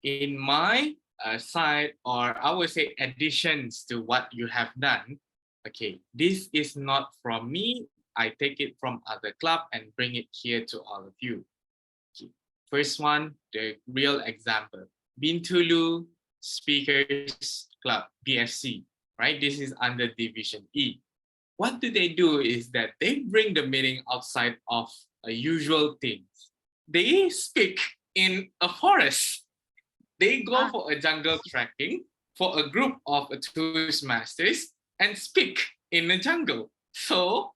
In my side, or I would say additions to what you have done, okay, this is not from me. I take it from other club and bring it here to all of you. Okay. First one, the real example, Bintulu Speakers Club, BFC, right? This is under Division E. What do? Is that they bring the meeting outside of usual things. They speak in a forest. They go for a jungle trekking for a group of Toastmasters and speak in the jungle. So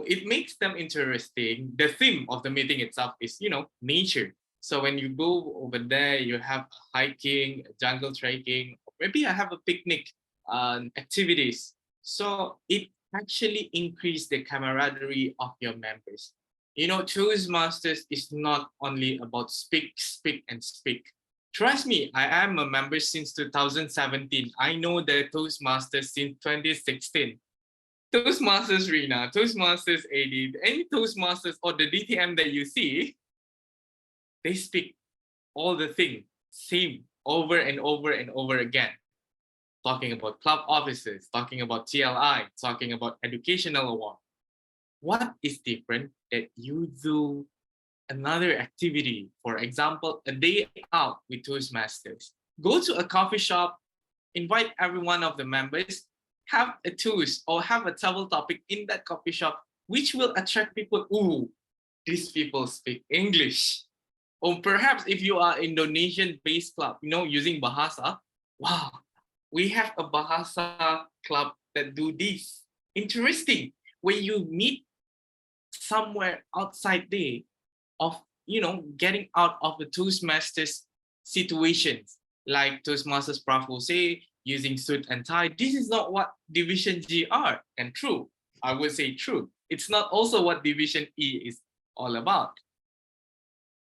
it makes them interesting. The theme of the meeting itself is, nature. So when you go over there, you have hiking, jungle trekking, maybe I have a picnic activities. So it actually increase the camaraderie of your members. Toastmasters is not only about speak, and speak. Trust me, I am a member since 2017. I know the Toastmasters since 2016. Toastmasters Rina, Toastmasters AD, any Toastmasters or the DTM that you see, they speak all the thing, same over and over and over again. Talking about club offices, talking about TLI, talking about educational award. What is different that you do another activity, for example, a day out with Toastmasters. Go to a coffee shop, invite every one of the members, have a toast or have a table topic in that coffee shop, which will attract people. Ooh, these people speak English. Or perhaps if you are Indonesian-based club, using Bahasa, wow, we have a Bahasa club that do this. Interesting. When you meet somewhere outside there, of getting out of the Toastmasters situations, like Toastmasters Prof will say, using suit and tie. This is not what Division G are, and true. I would say true. It's not also what Division E is all about.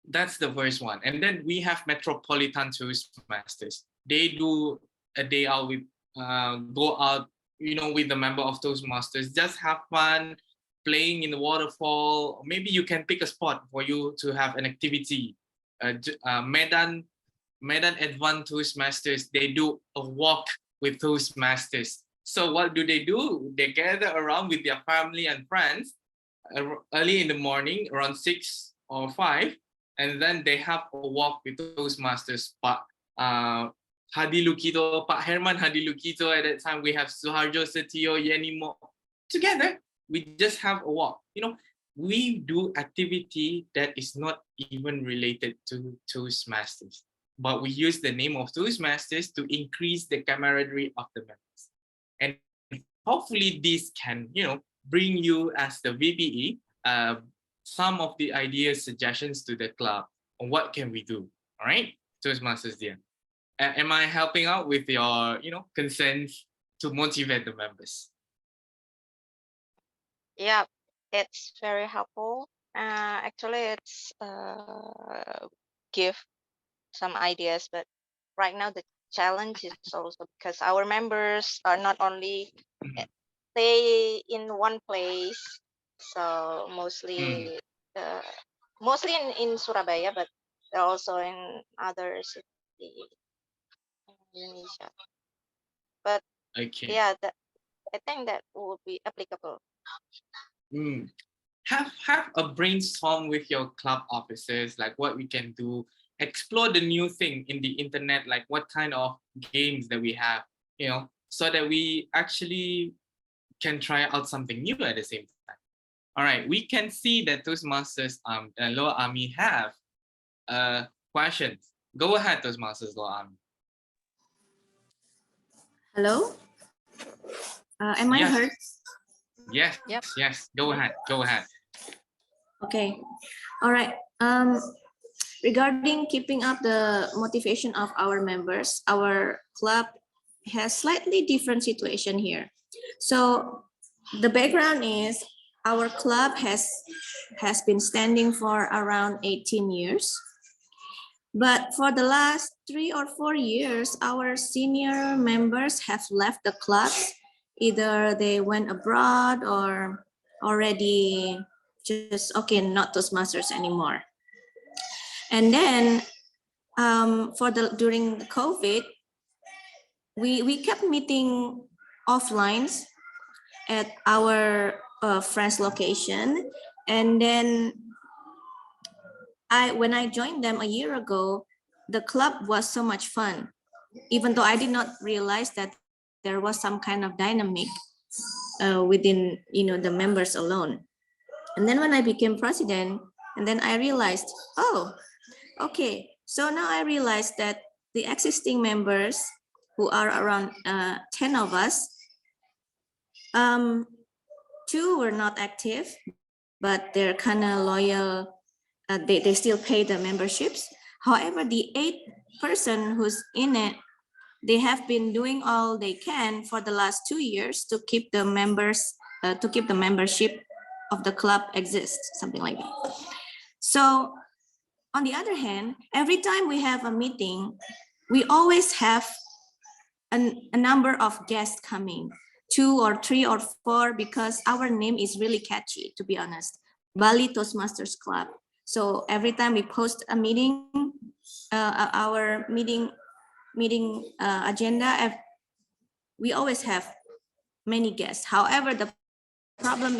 That's the first one. And then we have Metropolitan Toastmasters. They do a day out with, go out, with the member of Toastmasters, just have fun, playing in the waterfall. Maybe you can pick a spot for you to have an activity. Medan Advanced Toastmasters, they do a walk with Toastmasters. So what do? They gather around with their family and friends early in the morning, around 6 or 5, and then they have a walk with Toastmasters. Hadi Lukito, Pak Herman Hadi Lukito, at that time we have Suharjo Setio, Yenimo. Together, we just have a walk. We do activity that is not even related to Toastmasters, but we use the name of Toastmasters to increase the camaraderie of the members. And hopefully this can, bring you as the VPE, some of the ideas, suggestions to the club on what can we do. All right, Toastmasters dear. Am I helping out with your, concerns to motivate the members? Yeah, it's very helpful. Actually, it's give some ideas, but right now the challenge is also because our members are not only stay in one place, so mostly in Surabaya, but they're also in other cities in Indonesia. But Okay. yeah, I think that would be applicable. Have a brainstorm with your club officers, like what we can do explore the new thing in the internet, like what kind of games that we have, so that we actually can try out something new at the same time. All right, we can see that Toastmasters Lower Army have questions. Go ahead, Toastmasters Lower Army. Hello? Am I heard? Yes, Yep. yes, go ahead, go ahead. Okay, all right. Regarding keeping up the motivation of our members, our club has slightly different situation here. So the background is our club has been standing for around 18 years. But for the last 3 or 4 years, our senior members have left the clubs. Either they went abroad or already just, okay, not Toastmasters anymore. And then during the COVID, we kept meeting offline at our friend's location. And then when I joined them a year ago, the club was so much fun, even though I did not realize that there was some kind of dynamic within the members alone. And then when I became president, and then I realized, oh, okay, so now I realized that the existing members, who are around 10 of us, 2 were not active, but they're kind of loyal. They still pay the memberships. However, the 8th person who's in it, they have been doing all they can for the last 2 years to keep the members, to keep the membership of the club exist, something like that. So on the other hand, every time we have a meeting, we always have a number of guests coming, 2 or 3 or 4, because our name is really catchy, to be honest. Bali Toastmasters Club. So every time we post a meeting, our meeting agenda, we always have many guests. However, the problem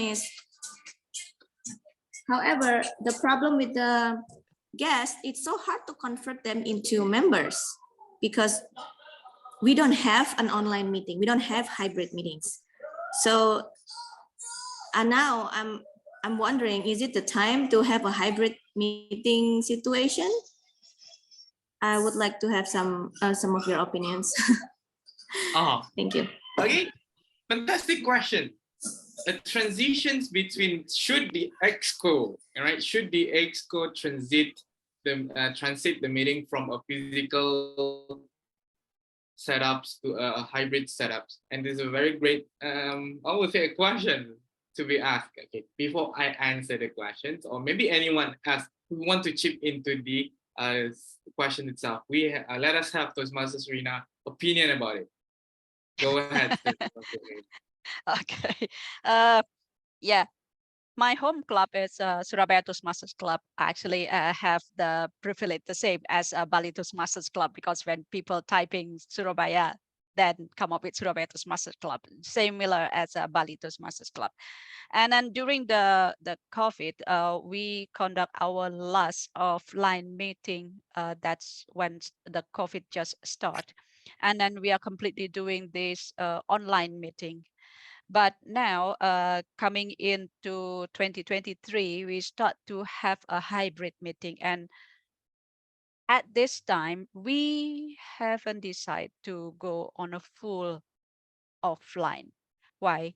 with the guests, it's so hard to convert them into members because we don't have an online meeting. We don't have hybrid meetings. So now I'm wondering, is it the time to have a hybrid meeting situation? I would like to have some of your opinions. Thank you. Okay, fantastic question. The transitions between should the Exco transit the meeting from a physical setups to a hybrid setups, and this is a very great I would say a question to be asked. Okay, before I answer the questions, or maybe anyone else who want to chip into the question itself, let us have Toastmasters Rina opinion about it. Go ahead. Okay. Yeah, my home club is Surabaya Toastmasters Club. Actually, have the privilege the same as Bali Toastmasters Club, because when people typing Surabaya, then come up with Surabaya Toastmasters Club, similar as Bali Toastmasters Club. And then during the COVID, we conduct our last offline meeting. That's when the COVID just start, and then we are completely doing this online meeting. But now, coming into 2023, we start to have a hybrid meeting. And at this time, we haven't decided to go on a full offline. Why?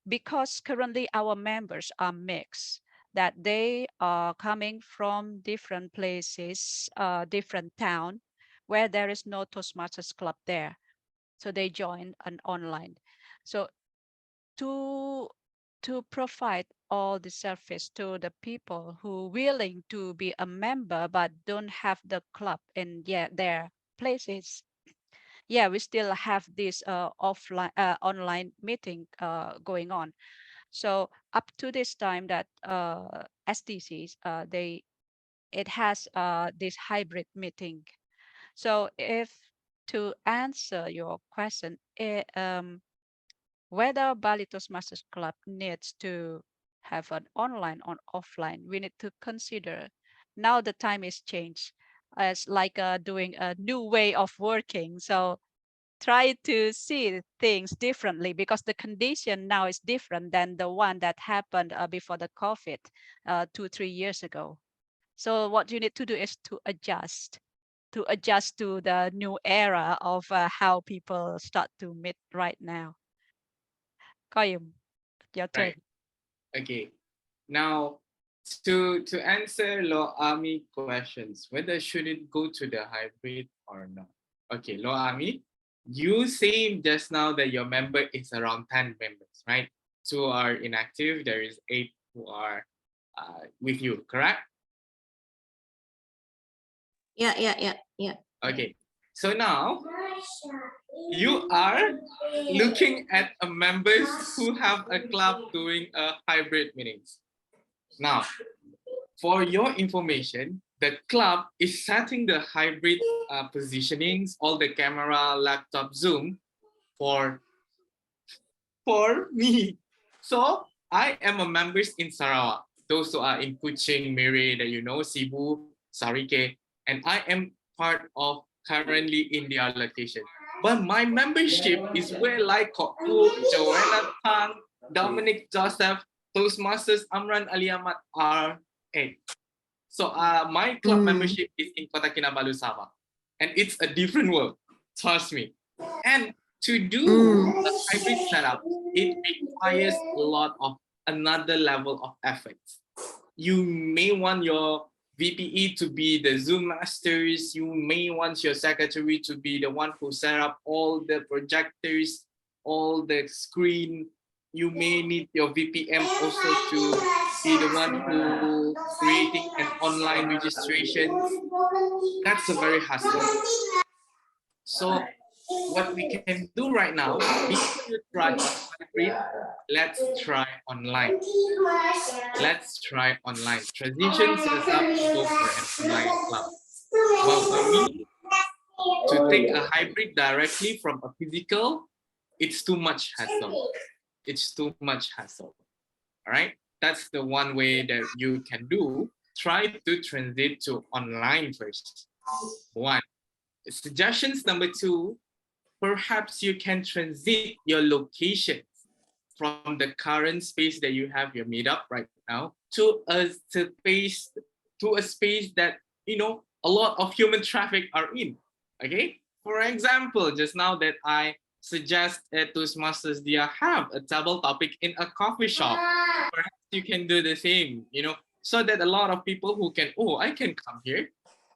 Because currently our members are mixed, that they are coming from different places, different town, where there is no Toastmasters Club there. So they join an online. So to provide all the service to the people who willing to be a member but don't have the club in their places, we still have this offline online meeting going on. So up to this time that STCs it has this hybrid meeting. So if to answer your question, whether Bali Toastmasters Club needs to have an online or offline, we need to consider now the time is changed. as like doing a new way of working. So try to see things differently because the condition now is different than the one that happened before the COVID 2-3 years ago. So what you need to do is to adjust to the new era of how people start to meet right now. Koyum, your turn. Right. Okay. Now, to answer Lo Ami questions, whether should it go to the hybrid or not? Okay, Lo Ami, you saying just now that your member is around 10 members, right? 2 are inactive. There is 8 who are with you, correct? Yeah. Okay. So now you are looking at a members who have a club doing a hybrid meetings. Now, for your information, the club is setting the hybrid positionings, all the camera, laptop, Zoom for me. So I am a members in Sarawak. Those who are in Kuching, Miri, that you know, Cebu, Sarike, and I am part of currently in their location. But my membership is where like Koku, Joanna Tang, Dominic Joseph, Toastmasters Amran Aliamat are 8. So my club membership is in Kota Kinabalu, Sabah. And it's a different world, trust me. And to do a hybrid setup, it requires a lot of another level of effort. You may want your VPE to be the Zoom masters. You may want your secretary to be the one who set up all the projectors, all the screen. You may need your VPM also to be the one who creating an online registration. That's a very hassle. So what we can do right now, before you try hybrid, let's try online. Let's try online. Transition sets up to go for an online club. But for me, to take a hybrid directly from a physical, it's too much hassle. It's too much hassle. All right. That's the one way that you can do. Try to transit to online first. One. Suggestions number 2, perhaps you can transit your location from the current space that you have your meetup right now to a space that a lot of human traffic are in. Okay, for example, just now that I suggest Toastmasters dia have a table topic in a coffee shop. Perhaps you can do the same, so that a lot of people who can, I can come here.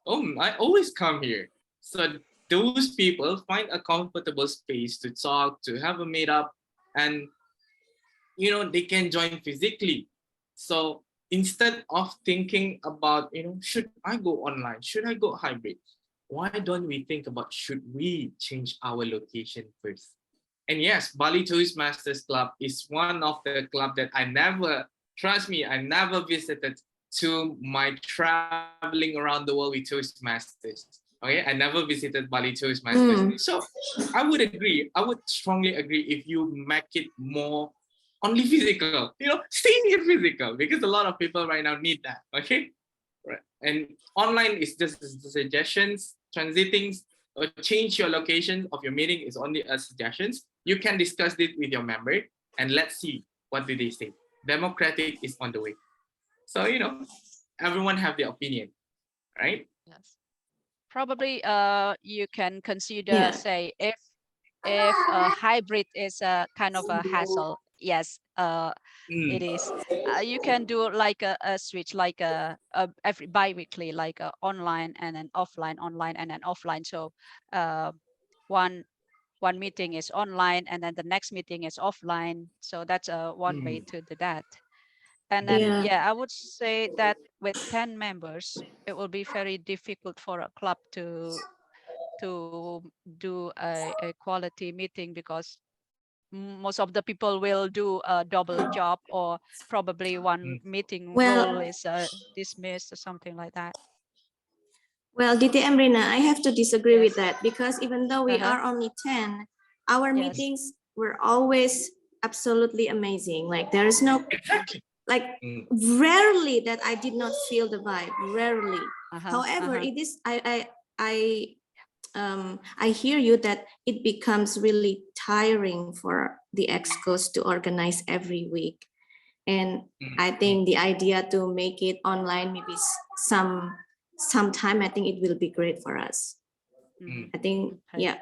I always come here. So those people find a comfortable space to talk, to have a meetup, and they can join physically. So instead of thinking about, should I go online? Should I go hybrid? Why don't we think about, should we change our location first? And yes, Bali Toastmasters Club is one of the club that I never visited to my traveling around the world with Toastmasters. Okay, I never visited Bali Toastmasters. So I would strongly agree if you make it more only physical, stay here physical, because a lot of people right now need that. Okay, right. And online is just suggestions, transiting or change your location of your meeting is only a suggestions. You can discuss it with your member and let's see what do they say. Democratic is on the way. So everyone have their opinion, right? Yes. Probably you can consider, say, if a hybrid is a kind of a hassle, yes, it is. You can do like a switch, like every bi-weekly, like online and then offline, online and then offline. So one meeting is online and then the next meeting is offline. So that's one way to do that. And then I would say that with 10 members, it will be very difficult for a club to do a quality meeting, because most of the people will do a double job, or probably one meeting role is dismissed or something like that. Well, DTM Rina, I have to disagree with that, because even though we are only 10, our meetings were always absolutely amazing. Like there is no like rarely that I did not feel the vibe, rarely. However, it is, I hear you that it becomes really tiring for the Excos to organize every week. And I think the idea to make it online, maybe sometime, I think it will be great for us. I think, yeah.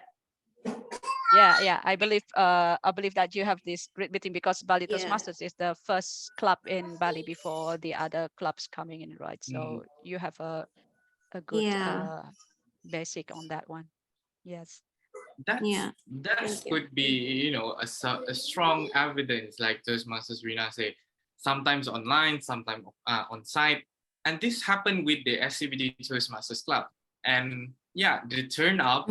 Yeah, I believe that you have this great meeting because Bali Toastmasters is the first club in Bali before the other clubs coming in, right? So you have a good basic on that one. Yes. That could be, a strong evidence, like Toastmasters Rina say, sometimes online, sometimes on site. And this happened with the SCBD Toastmasters Club. And yeah, the turnout,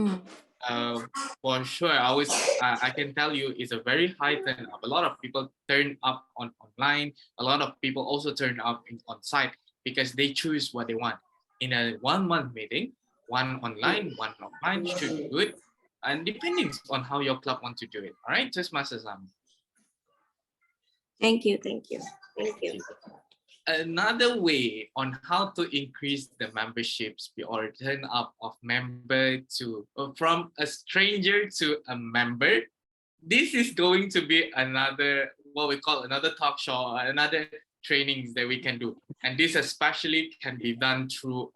for sure, I can tell you, is a very high turn up. A lot of people turn up online. A lot of people also turn up on site because they choose what they want. In a 1 month meeting, one online, one offline should be good. And depending on how your club want to do it. All right, Toastmasters. Thank you. Another way on how to increase the memberships or turn up of member to from a stranger to a member. This is going to be another, what we call another talk show, another trainings that we can do. And this especially can be done through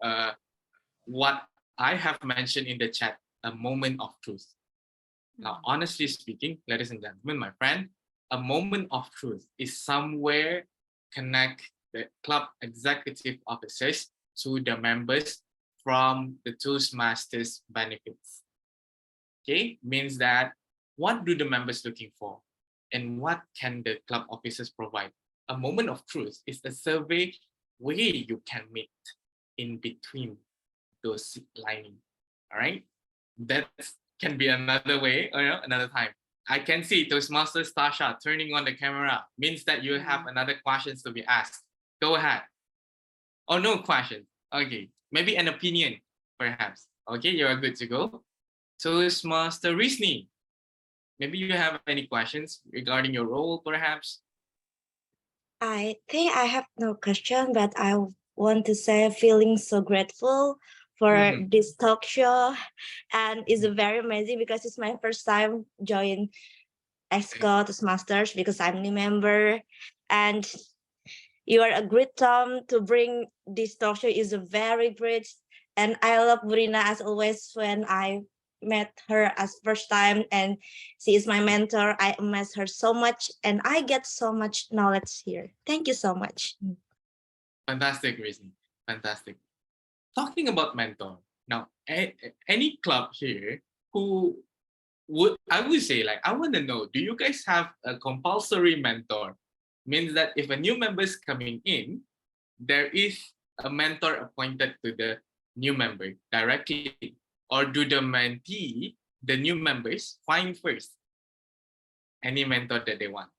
what I have mentioned in the chat, a moment of truth. Now, honestly speaking, ladies and gentlemen, my friend, a moment of truth is somewhere connect the club executive officers to the members from the Toastmasters benefits. Okay, means that what do the members looking for and what can the club officers provide? A moment of truth is a survey where you can meet in between those lining. All right, that can be another way, another time. I can see Toastmasters Tasha turning on the camera, means that you have another questions to be asked. Go ahead. Oh, no questions. Okay, maybe an opinion, perhaps. Okay, you're good to go. Toastmaster Risni, maybe you have any questions regarding your role, perhaps? I think I have no question, but I want to say feeling so grateful for this talk show, and it's very amazing because it's my first time join Exco Toastmasters because I'm a new member, and you are a great Tom to bring this talk show is a very great, and I love Rina as always. When I met her as first time, and she is my mentor, I miss her so much, and I get so much knowledge here. Thank you so much. Fantastic, Risni. Fantastic. Talking about mentor, now any club here who I would say, like, I want to know, do you guys have a compulsory mentor? Means that if a new member is coming in, there is a mentor appointed to the new member directly, or do the mentee, the new members, find first any mentor that they want?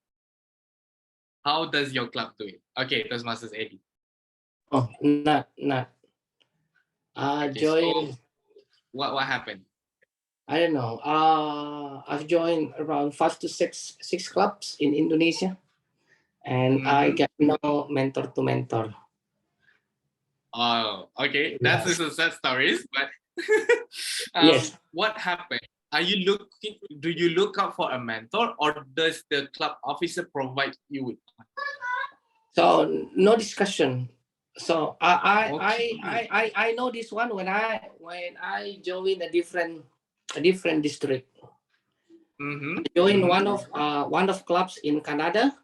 How does your club do it? Okay, Toastmasters Eddie. Oh, not. Okay, Join. so what happened? I don't know. I've joined around 5 to 6 clubs in Indonesia, and I get no mentor to mentor. Oh, okay. That's the success stories, but yes. What happened? Do you look out for a mentor, or does the club officer provide you with one? So no discussion. So I know this one when I joined a different district. I joined one of clubs in Canada,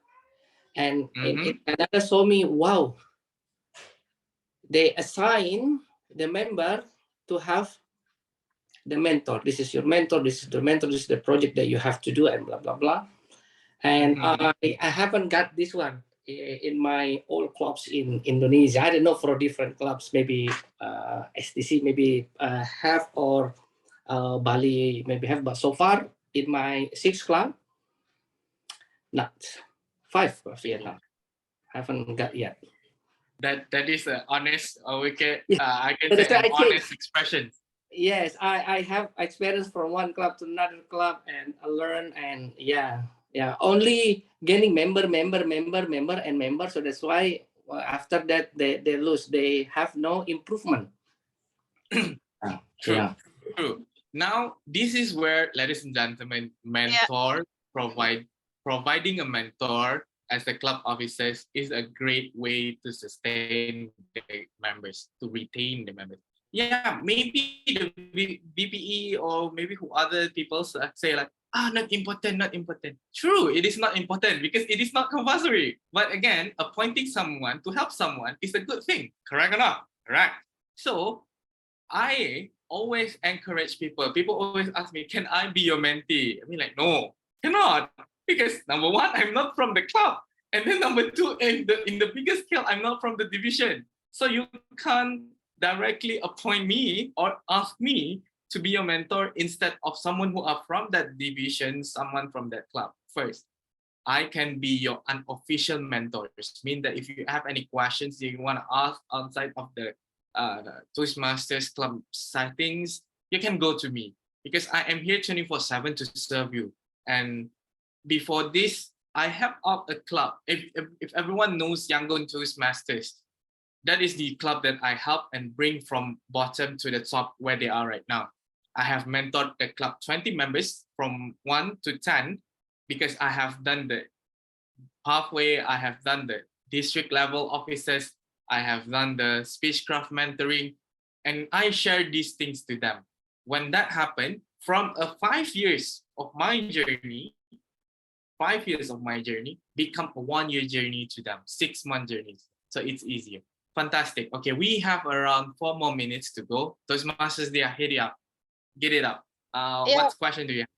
and in Canada saw me, wow, they assign the member to have the mentor. This is your mentor, this is the mentor, this is the project that you have to do, and blah blah blah. And I haven't got this one in my old clubs in Indonesia. I don't know, for different clubs, maybe STC maybe have, or Bali maybe have, but so far in my 6 club, not 5 of Vietnam, haven't got yet. That is an honest, I can That's say an honest expression. Yes, I have experience from one club to another club, and I learn, and yeah, Yeah, only gaining member, and member. So that's why after that they lose. They have no improvement. True. Yeah. True. Now, this is where, ladies and gentlemen, mentor providing a mentor as the club officers is a great way to sustain the members, to retain the members. Yeah, maybe the VPE or maybe who other people say like, not important, not important. True, it is not important because it is not compulsory. But again, appointing someone to help someone is a good thing. Correct or not? Correct. So I always encourage people. People always ask me, can I be your mentee? I mean, like, no, cannot. Because number one, I'm not from the club. And then number two, in the biggest scale, I'm not from the division. So you can't directly appoint me or ask me to be your mentor instead of someone who are from that division, someone from that club. First, I can be your unofficial mentors. Mean that if you have any questions you want to ask outside of the Toastmasters Club settings, you can go to me because I am here 24/7 to serve you. And before this, I help out a club. If everyone knows Yangon Toastmasters, that is the club that I help and bring from bottom to the top where they are right now. I have mentored the club 20 members from 1 to 10 because I have done the pathway, I have done the district level officers, I have done the speechcraft mentoring, and I share these things to them. When that happened, from a 5 years of my journey, 5 years of my journey become a 1 year journey to them, 6-month journeys. So it's easier. Fantastic. Okay, we have around 4 more minutes to go. Toastmasters, they are hit it up. Get it up. What question do you have?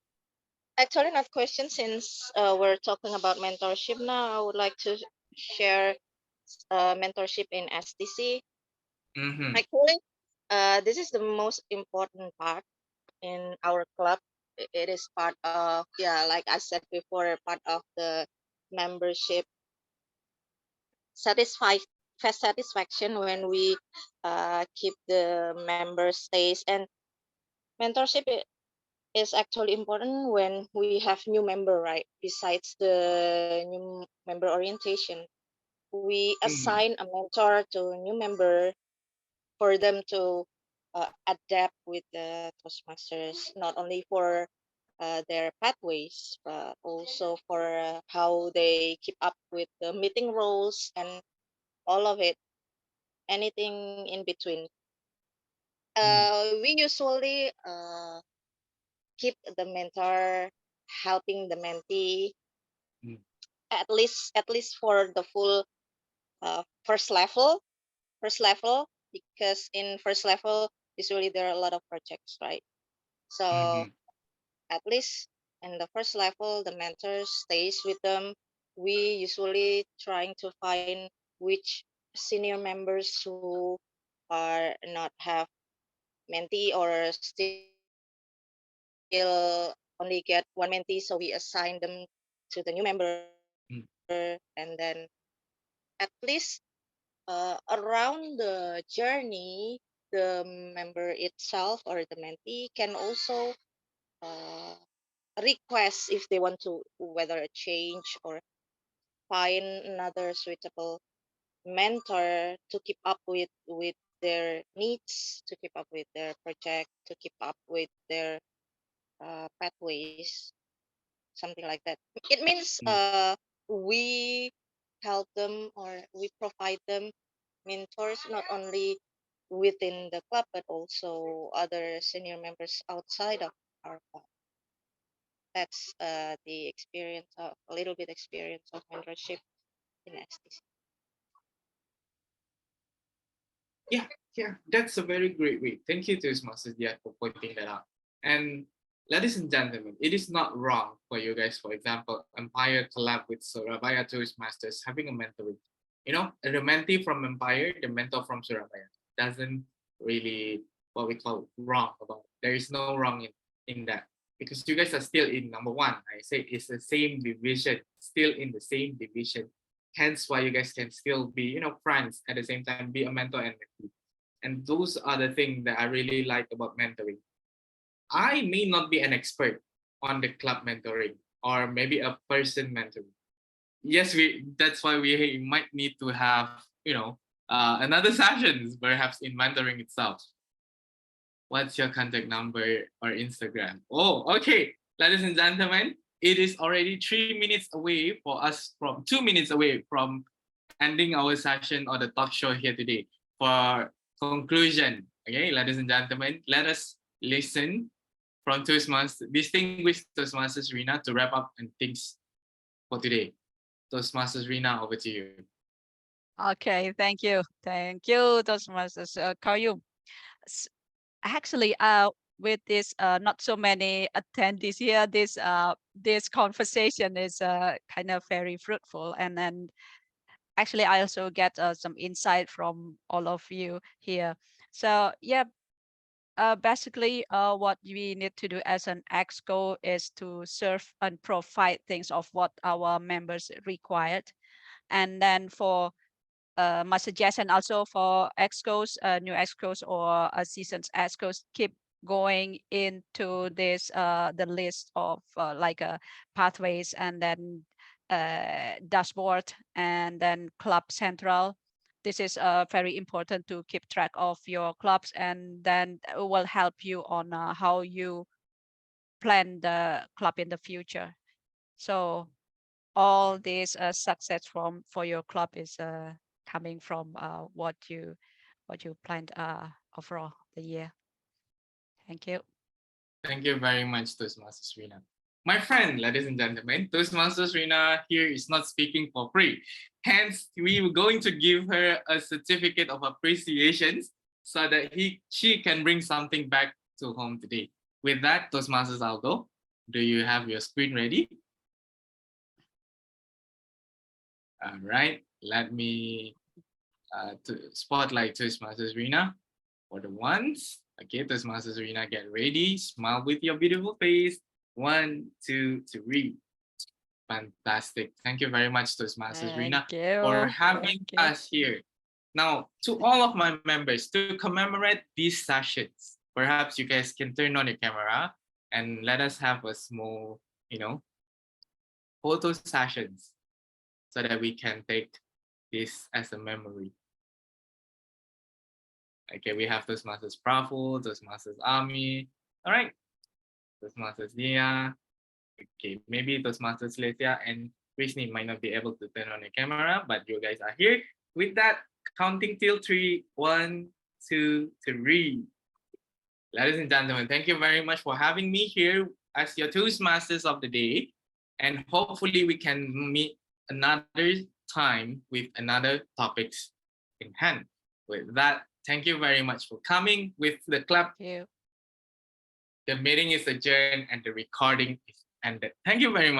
Actually, not question, since we're talking about mentorship now. I would like to share mentorship in STC. Actually, this is the most important part in our club. It is part of, yeah, like I said before, part of the membership satisfaction when we keep the member stays. And mentorship is actually important when we have new member, right? Besides the new member orientation, we assign a mentor to new member for them to adapt with the Toastmasters, not only for their pathways, but also for how they keep up with the meeting roles and all of it, anything in between. We usually keep the mentor helping the mentee at least for the full first level, because in first level usually there are a lot of projects, right? So at least in the first level the mentor stays with them. We usually trying to find which senior members who are not have mentee or still only get one mentee, so we assign them to the new member. And then at least around the journey, the member itself or the mentee can also uh, request if they want to, whether a change or find another suitable mentor to keep up with their needs, to keep up with their project, to keep up with their pathways, something like that. It means we help them, or we provide them mentors, not only within the club but also other senior members outside of our club. That's the experience of a little bit experience of mentorship in STC. Yeah, that's a very great way. Thank you to Toastmasters for pointing that out. And ladies and gentlemen, it is not wrong for you guys, for example, Empire collab with Surabaya Toastmasters having a mentoring. You know, the mentee from Empire, the mentor from Surabaya. Doesn't really what we call wrong about it. There is no wrong in that. Because you guys are still in number one. I say it's the same division, still in the same division. Hence why you guys can still be, friends at the same time, be a mentor and mentee. And those are the things that I really like about mentoring. I may not be an expert on the club mentoring, or maybe a person mentoring. Yes, that's why we might need to have, another sessions, perhaps in mentoring itself. What's your contact number or Instagram? Oh, okay. Ladies and gentlemen, it is already 3 minutes away for us, from 2 minutes away from ending our session or the talk show here today. For conclusion, okay, ladies and gentlemen, let us listen from distinguished Toastmasters Rina to wrap up and things for today. Toastmasters Rina, over to you. Okay, thank you. Thank you, Toastmasters Karyum. Actually, with this not so many attendees here, this conversation is kind of very fruitful, and then actually I also get some insight from all of you here. So yeah, basically what we need to do as an Exco is to serve and provide things of what our members required, and then for my suggestion also for Excos, new Excos or seasoned Excos, keep going into this the list of pathways, and then dashboard, and then club central. This is very important to keep track of your clubs, and then it will help you on how you plan the club in the future. So all this success for your club is coming from what you planned overall the year. Thank you. Thank you very much, Toastmasters Rina. My friend, ladies and gentlemen, Toastmasters Rina here is not speaking for free. Hence, we were going to give her a certificate of appreciation so that she can bring something back to home today. With that, Toastmasters Aldo, do you have your screen ready? All right, let me spotlight Toastmasters Rina for the ones. Okay, Toastmasters Rina, get ready. Smile with your beautiful face. 1, 2, 3. Fantastic. Thank you very much, Toastmasters Rina, for having us here. Now, to all of my members, to commemorate these sessions, perhaps you guys can turn on your camera and let us have a small, photo sessions so that we can take this as a memory. Okay, we have Toastmasters Praful, Toastmasters Army. All right, Toastmasters Nia. Okay, maybe Toastmasters Lesia and Krishni might not be able to turn on the camera, but you guys are here. With that, counting till 3. 1, 2, 3. Ladies and gentlemen, thank you very much for having me here as your Toastmasters of the day. And hopefully we can meet another time with another topics in hand. With that, thank you very much for coming with the club. Thank you. The meeting is adjourned and the recording is ended. Thank you very much.